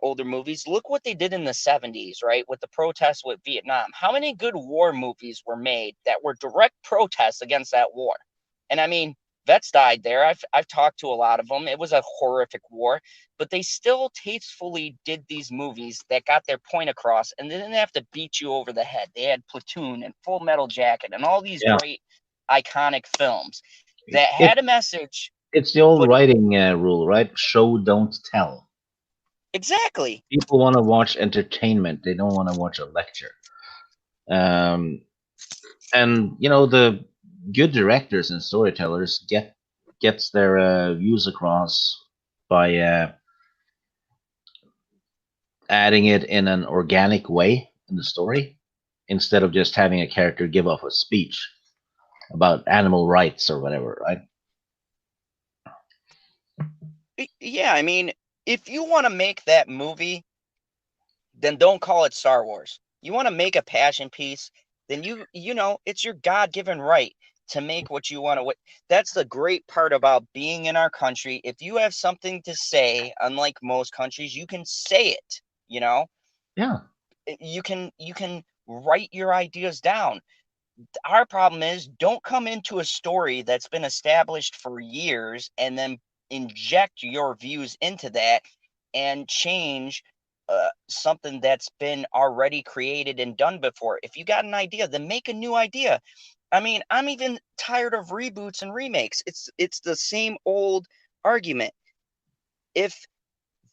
older movies. Look what they did in the 70s, right? With the protests with Vietnam. How many good war movies were made that were direct protests against that war? And I mean, vets died there. I've talked to a lot of them. It was a horrific war, but they still tastefully did these movies that got their point across, and they didn't have to beat you over the head. They had Platoon and Full Metal Jacket and all these Yeah, great iconic films that it had a message. it's the old But writing rule, right? Show, don't tell. exactly. People want to watch entertainment; they don't want to watch a lecture. Um, and the good directors and storytellers gets their views across by adding it in an organic way in the story, instead of just having a character give off a speech about animal rights or whatever, right? Yeah, I mean, if you want to make that movie, then don't call it Star Wars. You want to make a passion piece, then it's your God-given right to make what you want to. That's the great part about being in our country. If you have something to say, unlike most countries, you can say it, Yeah, you can write your ideas down. Our problem is, don't come into a story that's been established for years and then inject your views into that and change something that's been already created and done before. If you got an idea, then make a new idea. I mean, I'm even tired of reboots and remakes. It's the same old argument. If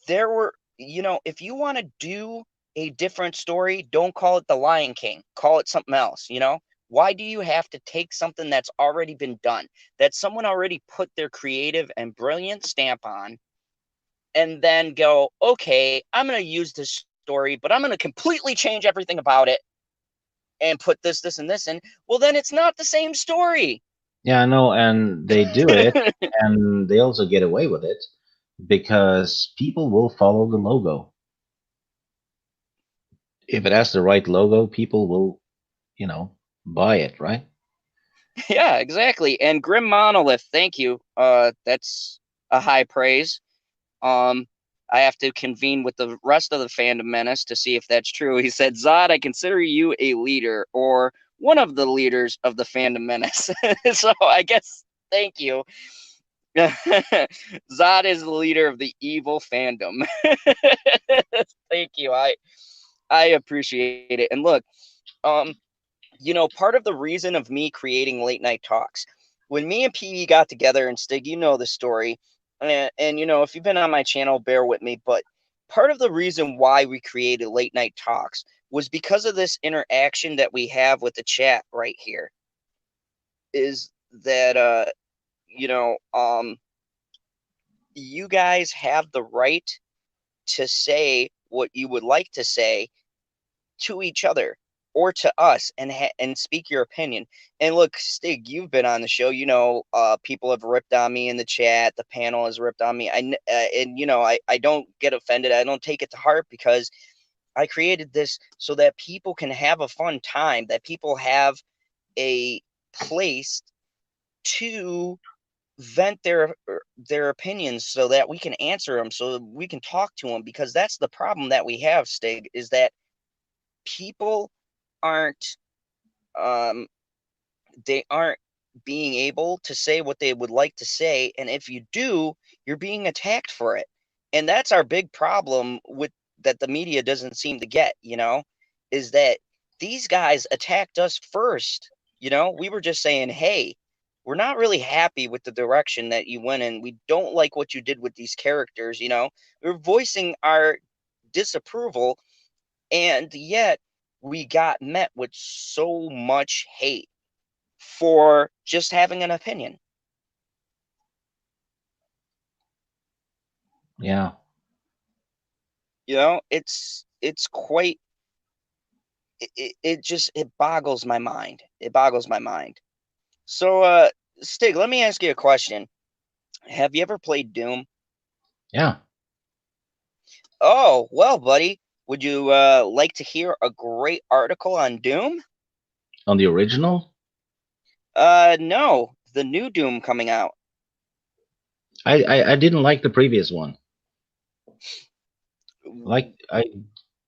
there were, if you want to do a different story, don't call it The Lion King. Call it something else, Why do you have to take something that's already been done, that someone already put their creative and brilliant stamp on, and then go, okay, I'm going to use this story, but I'm going to completely change everything about it and put this, this, and this in? Well, then it's not the same story. yeah, I know, and they do it, and they also get away with it because people will follow the logo. If it has the right logo, people will, buy it, right? Yeah, exactly. And Grim Monolith, thank you. That's a high praise. Um, I have to convene with the rest of the Fandom Menace to see if that's true. He said, Zod, I consider you a leader, or one of the leaders of the Fandom Menace. So I guess, thank you. Zod is the leader of the evil fandom. Thank you. I appreciate it. And look, um, part of the reason of me creating late night talks, when me and PB got together, and Stig, you know the story, and if you've been on my channel, bear with me, but part of the reason why we created late night talks was because of this interaction that we have with the chat right here. Is that you know you guys have the right to say what you would like to say to each other or to us, and speak your opinion. And look, Stig, you've been on the show. People have ripped on me in the chat. The panel has ripped on me. I don't get offended. I don't take it to heart, because I created this so that people can have a fun time, that people have a place to vent their opinions, so that we can answer them, so we can talk to them. Because that's the problem that we have, Stig, is that people aren't um they aren't being able to say what they would like to say, and if you do, you're being attacked for it. And that's our big problem with that the media doesn't seem to get, is that these guys attacked us first. We were just saying, hey, we're not really happy with the direction that you went in. We don't like what you did with these characters. We're voicing our disapproval, and yet we got met with so much hate for just having an opinion. Yeah. It's quite it boggles my mind. It boggles my mind. So Stig, let me ask you a question. Have you ever played Doom? Yeah. Oh, well, buddy, would you like to hear a great article on Doom? On the original? No, the new Doom coming out. I didn't like the previous one. I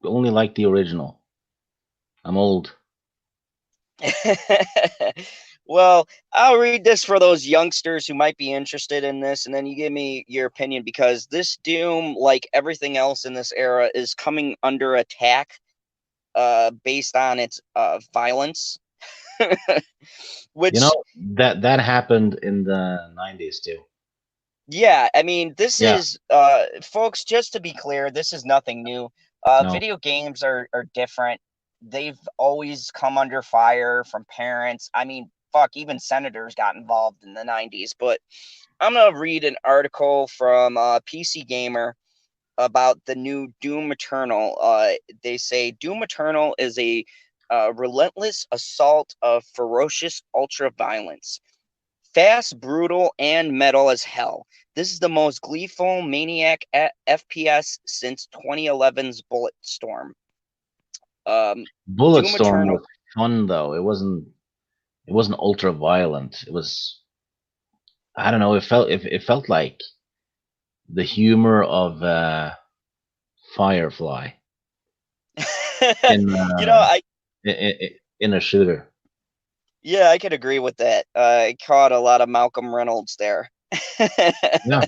only like the original. I'm old. Well, I'll read this for those youngsters who might be interested in this, and then you give me your opinion, because this Doom, like everything else in this era, is coming under attack based on its violence. Which, that happened in the 90s too. yeah, I mean, this Yeah. is folks, just to be clear, this is nothing new. No. Video games are different. They've always come under fire from parents. I mean, fuck, even senators got involved in the 90s. But I'm going to read an article from PC Gamer about the new Doom Eternal. They say Doom Eternal is a relentless assault of ferocious ultraviolence. Fast, brutal, and metal as hell. This is the most gleeful maniac FPS since 2011's Bulletstorm. Doom Bulletstorm Eternal. was fun though. It wasn't ultra violent. It was, I don't know, it felt like the humor of Firefly in I in a shooter. yeah, I could agree with that. I caught a lot of Malcolm Reynolds there. Yeah.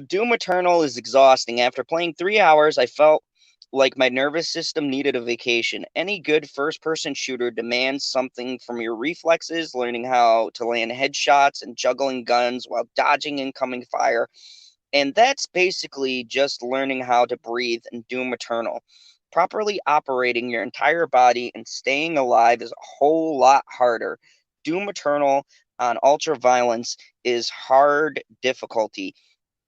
Doom Eternal is exhausting. After playing 3 hours, I felt like my nervous system needed a vacation. Any good first-person shooter demands something from your reflexes, learning how to land headshots and juggling guns while dodging incoming fire. And that's basically just learning how to breathe in Doom Eternal. Properly operating your entire body and staying alive is a whole lot harder. Doom Eternal on Ultraviolence is hard difficulty.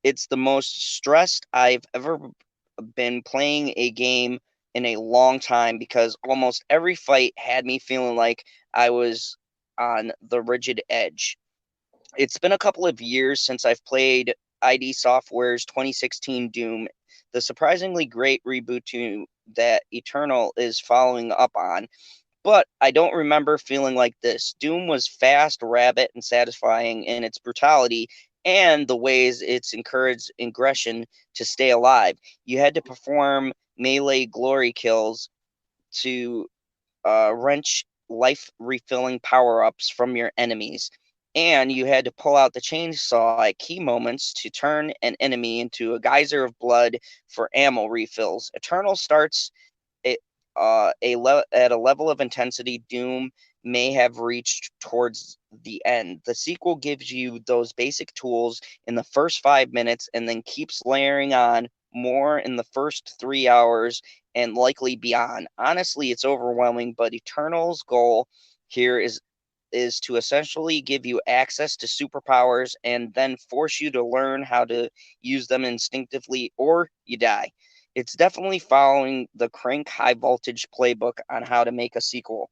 It's the most stressed I've ever been playing a game in a long time, because almost every fight had me feeling like I was on the rigid edge. It's been a couple of years since I've played ID Software's 2016 Doom, the surprisingly great reboot to that Eternal is following up on. But I don't remember feeling like this. Doom was fast, rabid, and satisfying in its brutality and the ways it's encouraged aggression to stay alive. You had to perform melee glory kills to wrench life refilling power ups from your enemies. And you had to pull out the chainsaw at key moments to turn an enemy into a geyser of blood for ammo refills. Eternal starts at a level of intensity Doom may have reached towards the end. The sequel gives you those basic tools in the first 5 minutes and then keeps layering on more in the first 3 hours and likely beyond. Honestly, it's overwhelming, but Eternal's goal here is is to essentially give you access to superpowers and then force you to learn how to use them instinctively or you die. It's definitely following the Crank High Voltage playbook on how to make a sequel.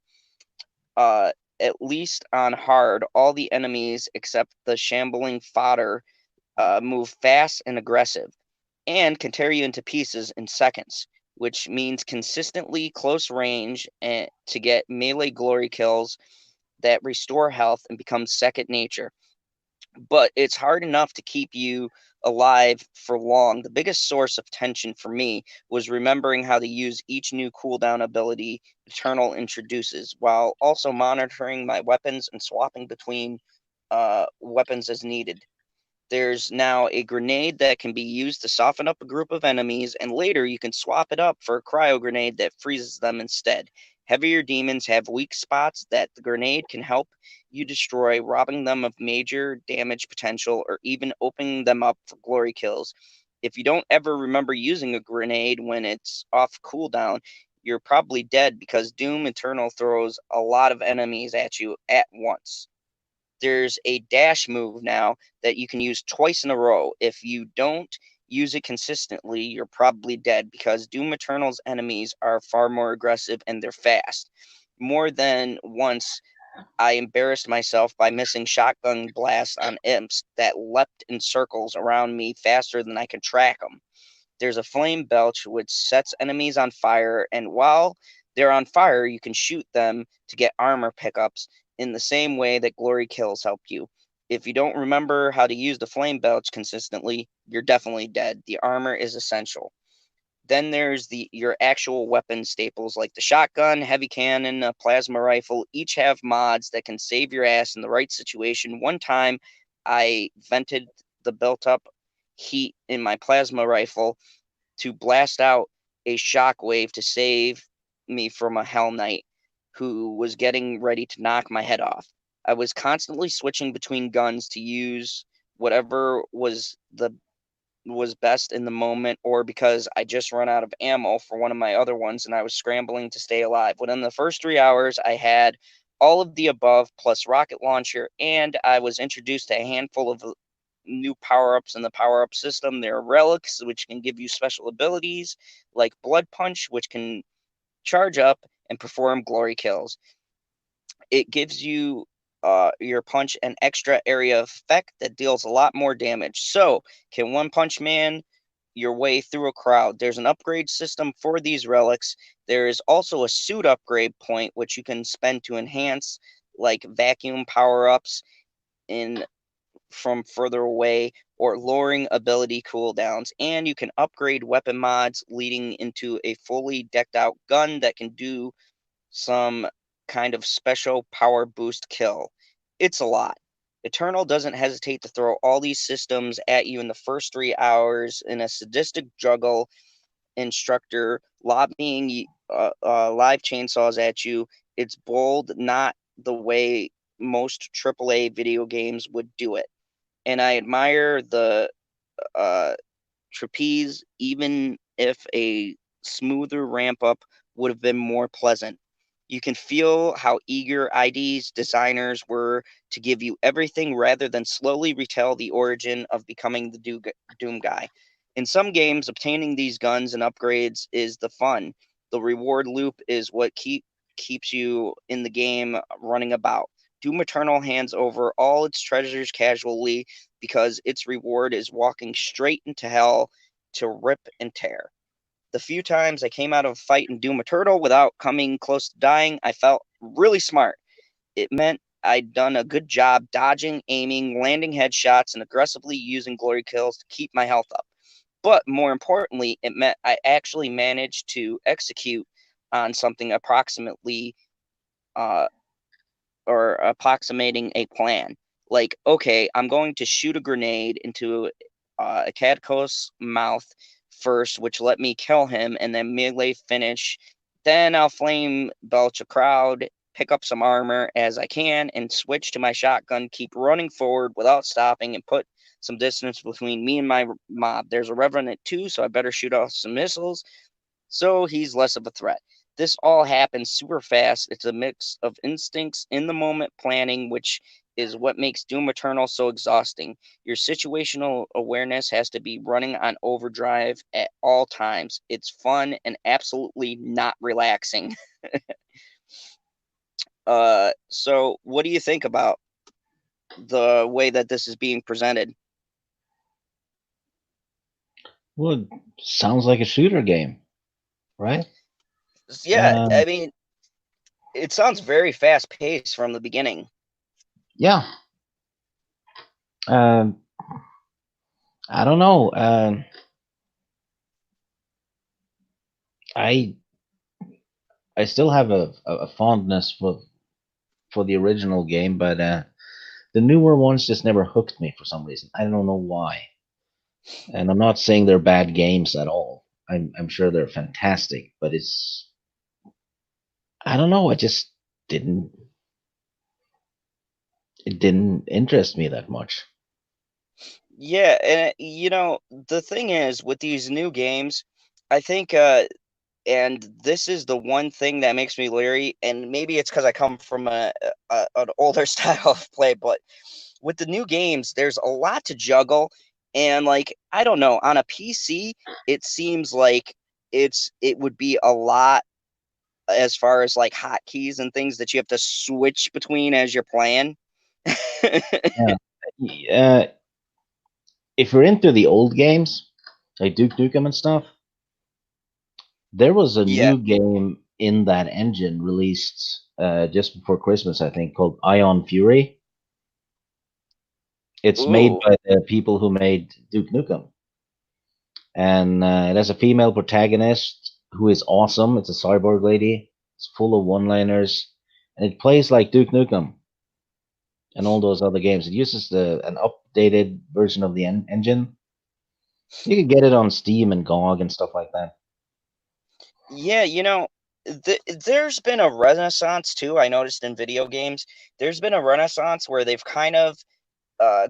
Uh, at least on hard, all the enemies except the shambling fodder move fast and aggressive and can tear you into pieces in seconds, which means consistently close range and to get melee glory kills that restore health and become second nature. But it's hard enough to keep you alive for long. The biggest source of tension for me was remembering how to use each new cooldown ability Eternal introduces, while also monitoring my weapons and swapping between weapons as needed. There's now a grenade that can be used to soften up a group of enemies, and later you can swap it up for a cryo grenade that freezes them instead. Heavier demons have weak spots that the grenade can help you destroy, robbing them of major damage potential or even opening them up for glory kills. If you don't ever remember using a grenade when it's off cooldown, you're probably dead because Doom Eternal throws a lot of enemies at you at once. There's a dash move now that you can use twice in a row. If you don't use it consistently, you're probably dead because Doom Eternal's enemies are far more aggressive and they're fast. More than once, I embarrassed myself by missing shotgun blasts on imps that leapt in circles around me faster than I could track them. There's a flame belch which sets enemies on fire, and while they're on fire, you can shoot them to get armor pickups in the same way that glory kills help you. If you don't remember how to use the flame belch consistently, you're definitely dead. The armor is essential. Then there's your actual weapon staples like the shotgun, heavy cannon, a plasma rifle. Each have mods that can save your ass in the right situation. One time, I vented the built-up heat in my plasma rifle to blast out a shockwave to save me from a Hell Knight who was getting ready to knock my head off. I was constantly switching between guns to use whatever was best in the moment, or because I just run out of ammo for one of my other ones and I was scrambling to stay alive. Within the first 3 hours, I had all of the above plus rocket launcher, and I was introduced to a handful of new power-ups in the power-up system. There are relics, which can give you special abilities, like Blood Punch, which can charge up and perform glory kills. It gives you your punch an extra area effect that deals a lot more damage. So, can One Punch Man your way through a crowd? There's an upgrade system for these relics. There is also a suit upgrade point, which you can spend to enhance, like vacuum power-ups in from further away or lowering ability cooldowns. And you can upgrade weapon mods, leading into a fully decked out gun that can do some kind of special power boost kill. It's a lot. Eternal doesn't hesitate to throw all these systems at you in the first 3 hours in a sadistic juggle instructor lobbying live chainsaws at you. It's bold, not the way most AAA video games would do it. And I admire the uh, trapeze, even if a smoother ramp up would have been more pleasant. You can feel how eager ID's designers were to give you everything rather than slowly retell the origin of becoming the Doom guy. In some games, obtaining these guns and upgrades is the fun. The reward loop is what keeps you in the game running about. Doom Eternal hands over all its treasures casually because its reward is walking straight into hell to rip and tear. The few times I came out of a fight in Doom Eternal without coming close to dying, I felt really smart. It meant I'd done a good job dodging, aiming, landing headshots, and aggressively using glory kills to keep my health up. But more importantly, it meant I actually managed to execute on something uh, approximating a plan. Like, okay, I'm going to shoot a grenade into a Cadcos mouth first, which let me kill him, and then melee finish. Then I'll flame belch a crowd, pick up some armor as I can, and switch to my shotgun, keep running forward without stopping, and put some distance between me and my mob. There's a Revenant too, so I better shoot off some missiles, so he's less of a threat. This all happens super fast. It's a mix of instincts in the moment planning, which is what makes Doom Eternal so exhausting. Your situational awareness has to be running on overdrive at all times. It's fun and absolutely not relaxing. So what do you think about the way that this is being presented? Well, sounds like a shooter game, right? Yeah, Um, I mean, it sounds very fast paced from the beginning. yeah. Um, I don't know. I I still have a fondness for the original game, but the newer ones just never hooked me for some reason. I don't know why. And I'm not saying they're bad games at all. I'm sure they're fantastic, but it's I don't know. Didn't it didn't interest me that much. Yeah, and the thing is with these new games, I think and this is the one thing that makes me leery, and maybe it's because I come from an older style of play, but with the new games, there's a lot to juggle, and like I don't know, on a PC, it seems like it would be a lot as far as like hotkeys and things that you have to switch between as you're playing. Yeah. If you're into the old games, like Duke Nukem and stuff, there was a Yeah. new game in that engine released just before Christmas, I think, called Ion Fury. It's made Ooh. by the people who made Duke Nukem, and it has a female protagonist who is awesome. It's a cyborg lady. It's full of one-liners, and it plays like Duke Nukem and all those other games. It uses an updated version of the engine. You can get it on Steam and GOG and stuff like that. Yeah, there's been a renaissance too. I noticed in video games, there's been a renaissance where they've kind of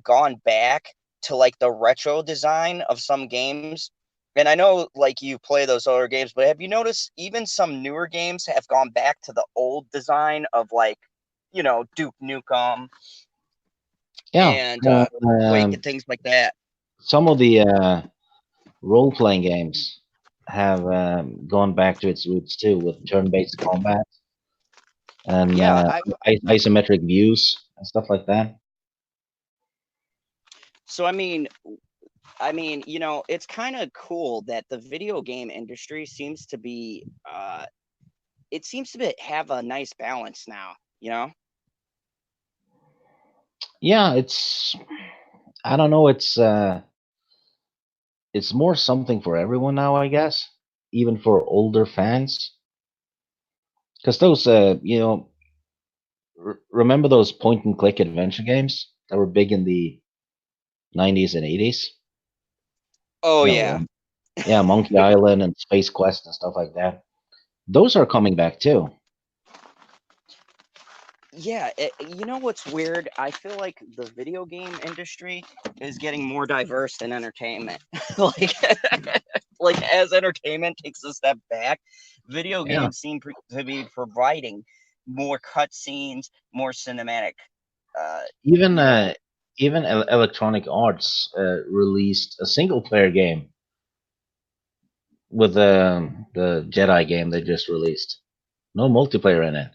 gone back to like the retro design of some games. And I know like you play those older games, but have you noticed even some newer games have gone back to the old design of like, Duke Nukem Yeah, and Quake and things like that? some of the role-playing games have gone back to its roots too, with turn-based combat and Yeah, I isometric views and stuff like that. so I mean, it's kind of cool that the video game industry seems to be it seems to have a nice balance now, Yeah, I don't know, it's more something for everyone now, I guess, even for older fans. Because those, remember those point and click adventure games that were big in the 90s and 80s? Oh You yeah. know, yeah, Monkey Island and Space Quest and stuff like that. Those are coming back too. Yeah, you know what's weird? I feel like the video game industry is getting more diverse than entertainment. like, like as entertainment takes a step back, video Yeah, games seem to be providing more cutscenes, more cinematic. Uh, even you know, Electronic Arts released a single player game with the Jedi game they just released. No multiplayer in it.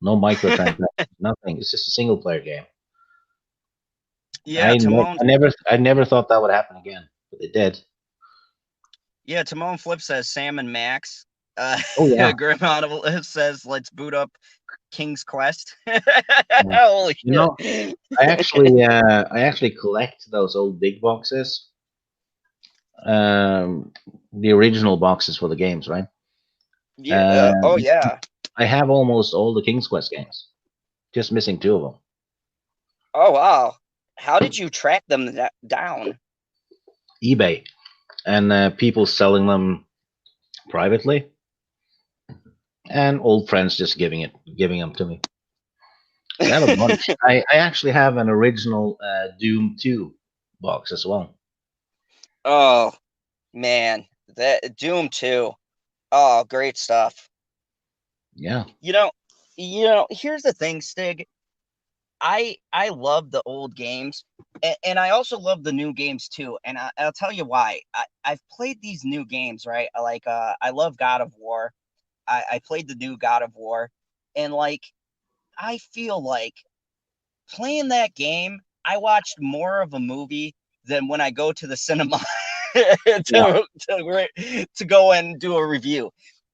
No microtransactions. Nothing. It's just a single player game. yeah, Timon. I never thought that would happen again, but it did. Yeah, Timon Flip says Sam and Max. Oh yeah. Grim Audible says let's boot up King's Quest. Yeah. Holy You know, shit. I actually collect those old big boxes. The original boxes for the games, right? Yeah. Oh Um, yeah. I have almost all the King's Quest games. Just missing two of them. Oh wow. How did you track them down? eBay and people selling them privately, and old friends just giving them to me. I have a bunch. I actually have an original Doom 2 box as well. Oh man, that Doom 2. Oh, great stuff. Yeah. You know, here's the thing, Stig. I love the old games, and I also love the new games too. And I'll tell you why. I've played these new games, right? Like I love God of War. I played the new God of War, and like I feel like playing that game, I watched more of a movie than when I go to the cinema Yeah. to go and do a review.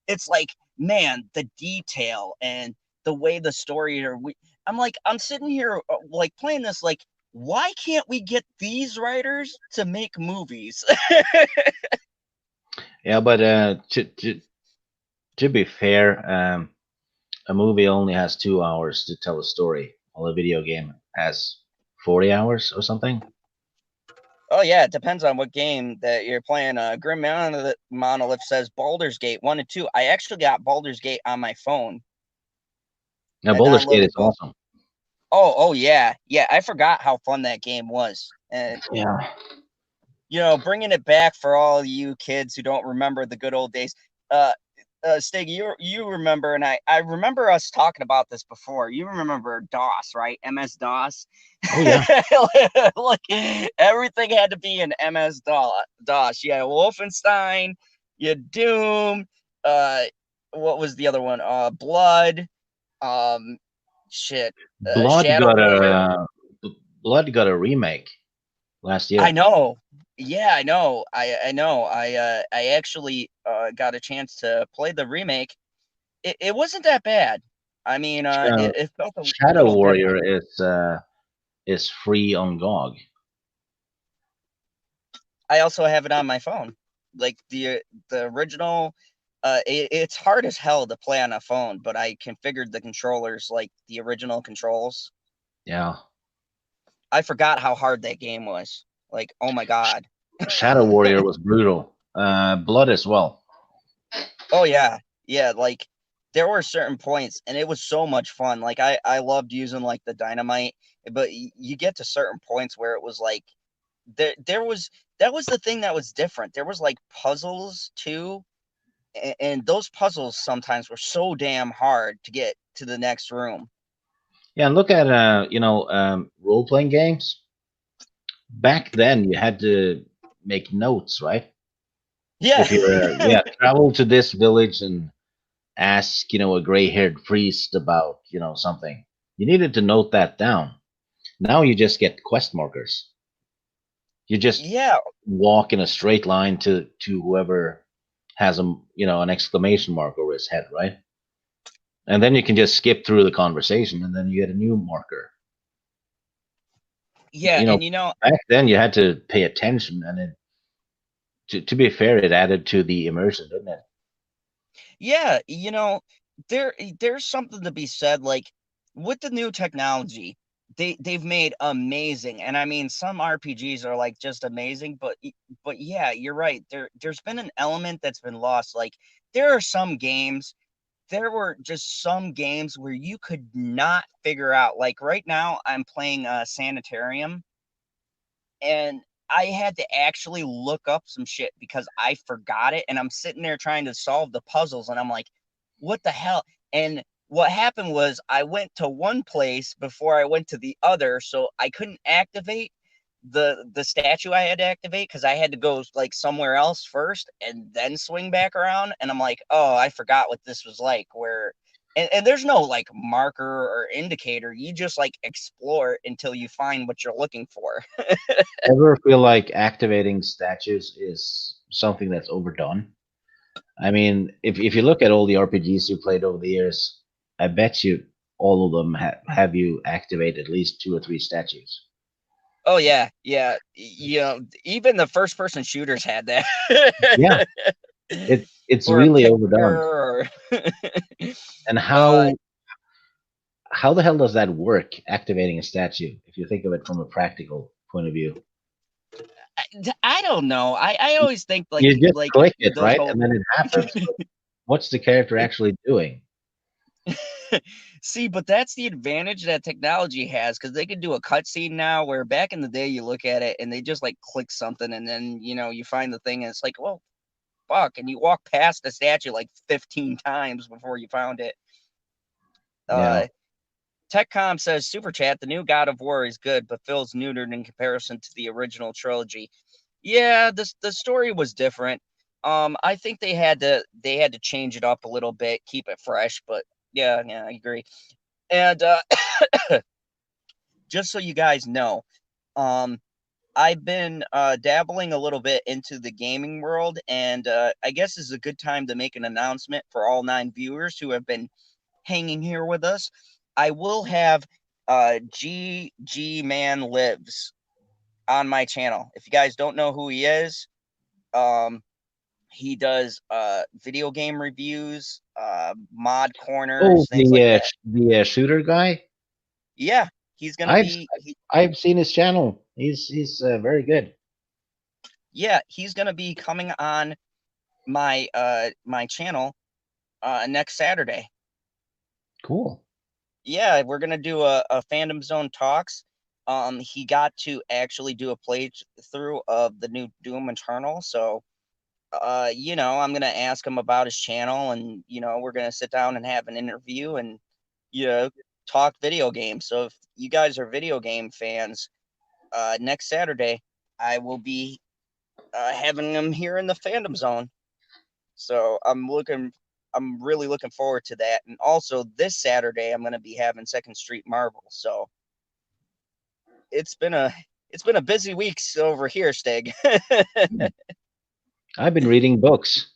It's like, man, the detail and the way the story are. I'm like, I'm sitting here like playing this. Like, why can't we get these writers to make movies? Yeah, but to be fair, a movie only has 2 hours to tell a story, while a video game has 40 hours or something. Oh yeah, it depends on what game that you're playing. Grim Monolith says Baldur's Gate 1 and 2. I actually got Baldur's Gate on my phone. Yeah, I Baldur's Gate is downloaded both. awesome. Oh yeah, yeah. I forgot how fun that game was, and Yeah. bringing it back for all you kids who don't remember the good old days. Uh, Stig, you remember, and I remember us talking about this before. You remember DOS, right? MS DOS. Oh yeah. Like everything had to be in MS DOS. You had Wolfenstein, you had Doom. Uh, what was the other one? Blood. Um, shit. Blood Shadow got Warrior. a Blood got a remake last I year. know. Yeah, I know. I know. I actually got a chance to play the remake. It wasn't that bad. I mean, Uh, it felt a Shadow little Warrior different. is free on GOG. I also have it on my phone. Like the original it's hard as hell to play on a phone, but I configured the controllers like the original controls. Yeah. I forgot how hard that game was. Like, oh my god. Shadow Warrior was brutal. Blood as well. Oh yeah. Yeah, like there were certain points and it was so much fun. Like I loved using like the dynamite, but you get to certain points where it was like there was that was the thing that was different. There was like puzzles too, and those puzzles sometimes were so damn hard to get to the next room. Yeah, and look at role playing games. Back then, you had to make notes, right? Yeah. If you're travel to this village and ask a gray haired priest about something, you needed to note that down. Now you just get quest markers. You just Yeah. walk in a straight line to whoever has an exclamation mark over his head, right? And then you can just skip through the conversation, and then you get a new marker. Yeah, You know, and back then you had to pay attention, and to be fair, it added to the immersion, didn't it? yeah, there's something to be said like with the new technology. They've made amazing, and I mean some RPGs are like just amazing, but yeah, you're right. There's been an element that's been lost. Like there are some games, there were just some games where you could not figure out. Like right now, I'm playing Sanitarium, and I had to actually look up some shit because I forgot it. And I'm sitting there trying to solve the puzzles, and I'm like, what the hell? And what happened was I went to one place before I went to the other, so I couldn't activate the statue I had to activate because I had to go like somewhere else first and then swing back around. And I'm like, oh, I forgot what this was like. Where and there's no like marker or indicator. You just like explore until you find what you're looking for. Ever feel like activating statues is something that's overdone? I mean, if you look at all the RPGs you played over the years, I bet you all of them have you activate at least two or three statues. Oh yeah, yeah. Even the first person shooters had that. Yeah, it's Or a really picture overdone. or And uh how the hell does that work? Activating a statue, if you think of it from a practical point of view, I don't know. I always think you just like click it, those right, whole and then it happens. But what's the character actually doing? see, but that's the advantage that technology has because they can do a cutscene now where back in the day you look at it and they just like click something and then you find the thing and it's like, well, fuck? And you walk past the statue like 15 times before you found it. Yeah. TechCom says, Super Chat, the new God of War is good, but feels neutered in comparison to the original trilogy. Yeah, the story was different. I think they had to change it up a little bit, keep it fresh, but yeah, I agree. And just so you guys know, I've been dabbling a little bit into the gaming world, and I guess this is a good time to make an announcement for all 9 viewers who have been hanging here with us. I will have GG Man Lives on my channel. If you guys don't know who he is, he does video game reviews, mod Oh, corners, things like that. the shooter guy. Yeah, he's gonna I've be. I've seen his channel. He's very good. Yeah, he's gonna be coming on my my channel next Saturday. Cool. Yeah, we're gonna do a Fandom Zone talks. He got to actually do a playthrough of the new Doom Eternal, so you know, I'm gonna ask him about his channel, and you know, we're gonna sit down and have an interview, and you know, talk video games. So if you guys are video game fans, next Saturday I will be having him here in the Fandom Zone. So I'm really looking forward to that. And also this Saturday I'm gonna be having Second Street Marvel. So it's been a busy week over here, Stig. I've been reading books.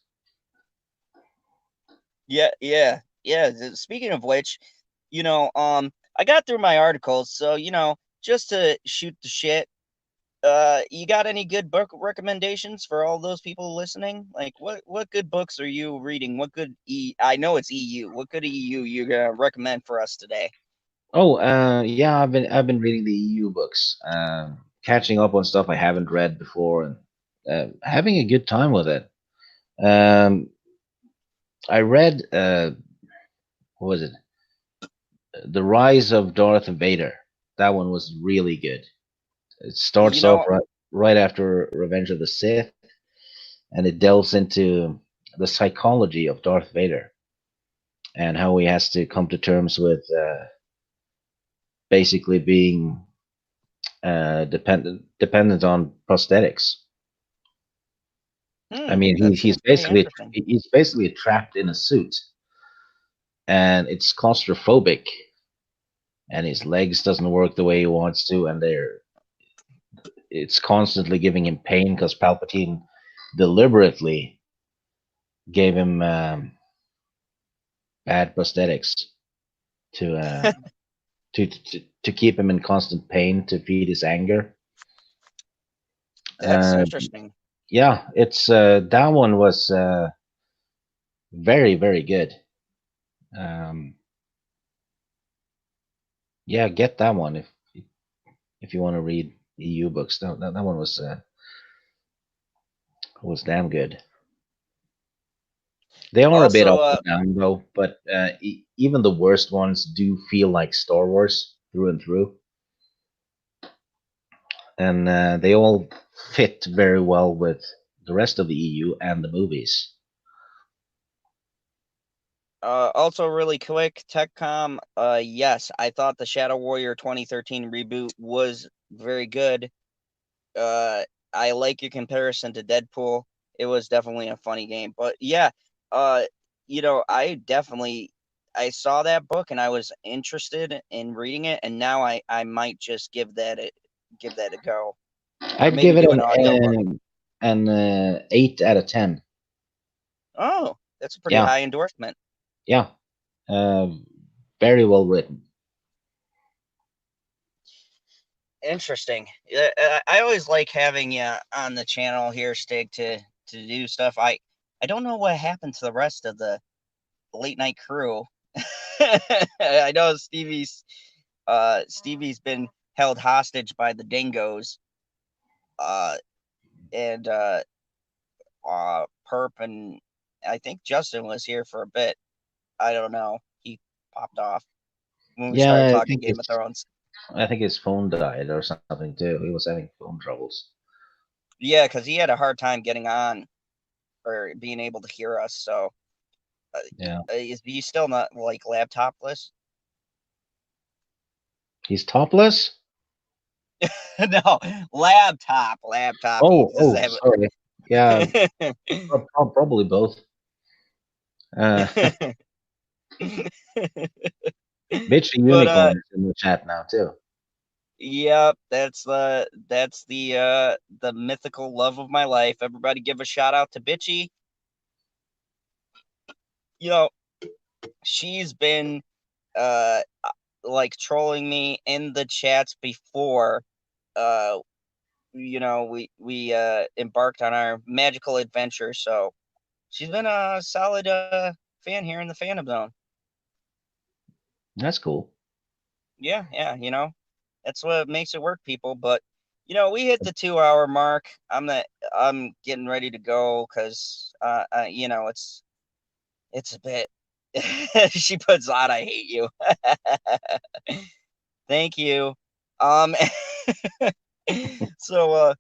Yeah. Speaking of which, you know, I got through my articles, so you know, just to shoot the shit. You got any good book recommendations for all those people listening? Like, what good books are you reading? What good I know it's EU. What good EU you're gonna recommend for us today? Oh, yeah, I've been reading the EU books, catching up on stuff I haven't read before, and having a good time with it. Um, I read what was it? The Rise of Darth Vader. That one was really good. It You starts off know, right after Revenge of the Sith, and it delves into the psychology of Darth Vader and how he has to come to terms with basically being dependent on prosthetics. I mean, that he's seems pretty basically interesting. trapped in a suit, and it's claustrophobic, and his legs doesn't work the way he wants to, and it's constantly giving him pain because Palpatine deliberately gave him bad prosthetics to to keep him in constant pain to feed his anger. That's Uh, interesting. yeah, it's that one was very very good. Um, yeah, get that one if you want to read EU books. That one was damn good. They are a bit Also, up and down though, but even the worst ones do feel like Star Wars through and through, and they all fit very well with the rest of the EU and the movies. also really quick, TechCom. Yes, I thought the Shadow Warrior 2013 reboot was very good. Uh, I like your comparison to Deadpool. It was definitely a funny game, but yeah, uh, you know, I saw that book and I was interested in reading it, and now I might just give that a go, or I'd maybe give it do an audiobook. an 8 out of 10. Oh, that's a pretty Yeah, high endorsement. yeah, um, very well written. Interesting. Yeah, I always like having you on the channel here, Stig, to do stuff. I don't know what happened to the rest of the late night crew. I know Stevie's been held hostage by the dingoes. Uh and Perp, and I think Justin was here for a bit. I don't know. He popped off when we started Yeah, talking Game of Thrones. I think his phone died or something too. He was having phone troubles. Yeah, because he had a hard time getting on. or being able to hear us. So, Yeah. is you still not like laptopless? He's topless? No, laptop. He doesn't have. Sorry. Yeah, probably both. Uh, Bitchy But Unicorn is in the chat now too. yep, that's the mythical love of my life. Everybody give a shout out to Bitchy. You know, she's been uh like trolling me in the chats before uh we embarked on our magical adventure. So she's been a solid fan here in the Fandom Zone. That's cool. Yeah, that's what makes it work, people. But we hit the 2 hour mark. I'm getting ready to go because it's a bit. She puts on, I hate you. Thank you. Um, so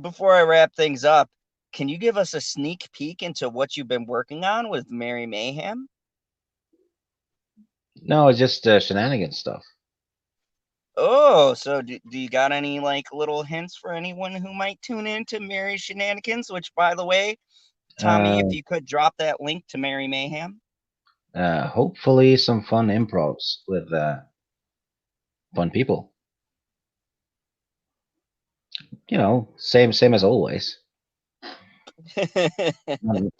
before I wrap things up, can you give us a sneak peek into what you've been working on with Mary Mayhem? No, it's just shenanigans stuff. Oh, so do you got any like little hints for anyone who might tune in to Mary Shenanigans? Which, by the way, Tommy, Uh, if you could drop that link to Mary Mayhem. Hopefully some fun improvs with fun people. Same as always.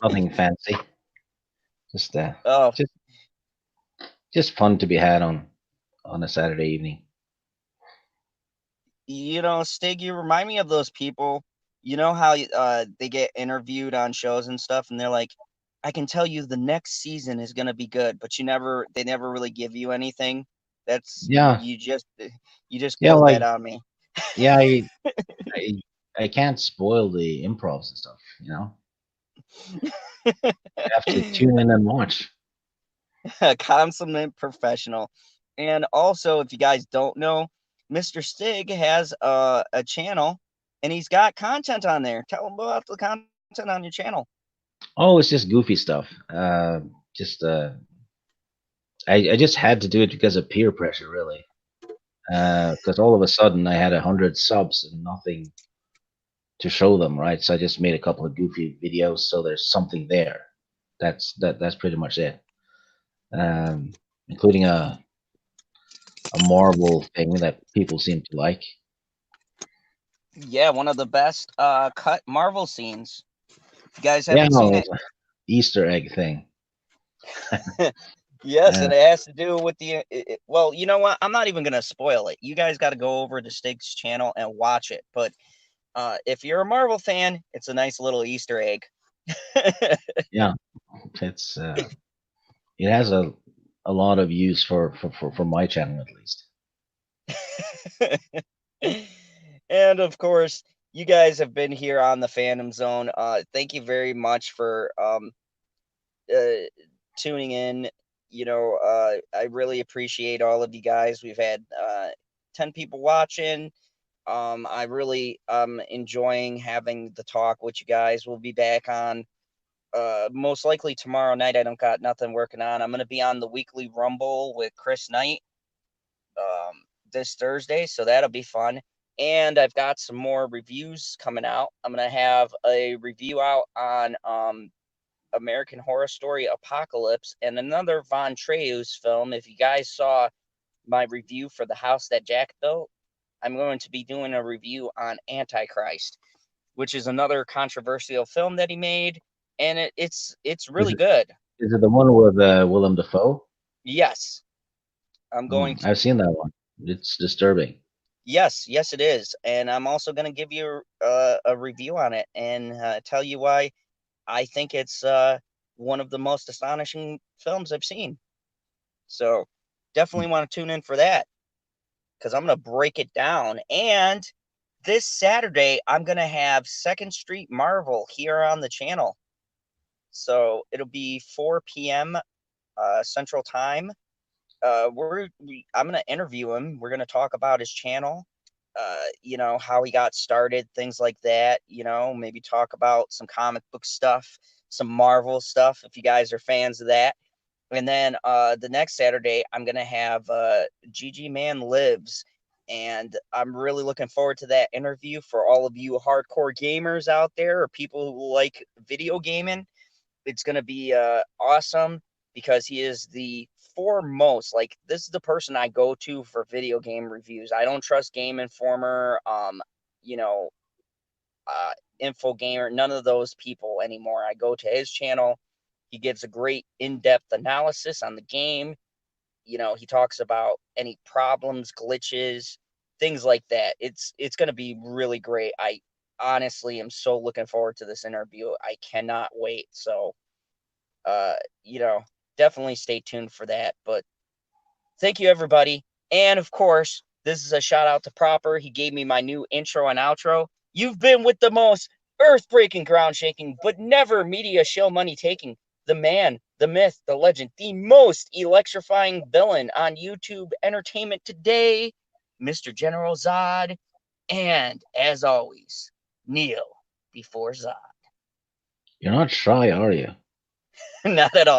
Nothing fancy. Just Oh, just just fun to be had on a Saturday evening. Stig, you remind me of those people. You know how they get interviewed on shows and stuff, and they're like, "I can tell you the next season is gonna be good," but they never really give you anything. That's Yeah, you just yeah, pulled like that on me. yeah, I I can't spoil the improvs and stuff. You have to tune in and watch. A consummate professional. And also, if you guys don't know, Mr. Stig has a channel, and he's got content on there. Tell him about the content on your channel. Oh, it's just goofy stuff. Just I just had to do it because of peer pressure, really. Because all of a sudden I had 100 subs and nothing to show them, right? So I just made a couple of goofy videos, so there's something there. That's pretty much it. Including a Marvel thing that people seem to like. Yeah, one of the best cut Marvel scenes. If you guys Yeah, haven't seen no, it, it's a Easter egg thing. yes, Uh, and it has to do with well, you know what? I'm not even gonna spoil it. You guys got to go over to Stig's channel and watch it. But if you're a Marvel fan, it's a nice little Easter egg. yeah, it's it has a lot of use for my channel at least. And of course, you guys have been here on the Fandom Zone. Thank you very much for uh, tuning in. I really appreciate all of you guys. We've had 10 people watching. I really enjoying having the talk with you guys. We'll be back on most likely tomorrow night. I don't got nothing working on. I'm gonna be on the weekly Rumble with Chris Knight this Thursday, so that'll be fun. And I've got some more reviews coming out. I'm gonna have a review out on American Horror Story Apocalypse and another Von Treu's film. If you guys saw my review for The House That Jack Built, I'm going to be doing a review on Antichrist, which is another controversial film that he made, and it's Is really it good. is it the one with Willem Dafoe? Yes, I'm going to. I've seen that one. It's disturbing. Yes, it is, and I'm also going to give you a review on it and tell you why I think it's one of the most astonishing films I've seen. So definitely want to tune in for that because I'm going to break it down. And this Saturday, I'm going to have Second Street Marvel here on the channel. So it'll be 4 p.m. Central Time. I'm going to interview him. We're going to talk about his channel, how he got started, things like that. Maybe talk about some comic book stuff. some Marvel stuff if you guys are fans of that. And then the next Saturday, I'm going to have GG Man Lives. And I'm really looking forward to that interview for all of you hardcore gamers out there or people who like video gaming. It's going to be awesome because he is the foremost, like, this is the person I go to for video game reviews. I don't trust Game Informer, you know, Info Gamer, none of those people anymore. I go to his channel. He gives a great in-depth analysis on the game. You know, he talks about any problems, glitches, things like that. It's going to be really great. I honestly am so looking forward to this interview. I cannot wait. So, you know, definitely stay tuned for that. But thank you, everybody. And of course, this is a shout out to Proper. He gave me my new intro and outro. You've been with the most earth-breaking, ground-shaking, but never media shill money taking, the man, the myth, the legend, the most electrifying villain on YouTube entertainment today, Mr. General Zod. And as always, kneel before Zod. You're not shy, are you? Not at all.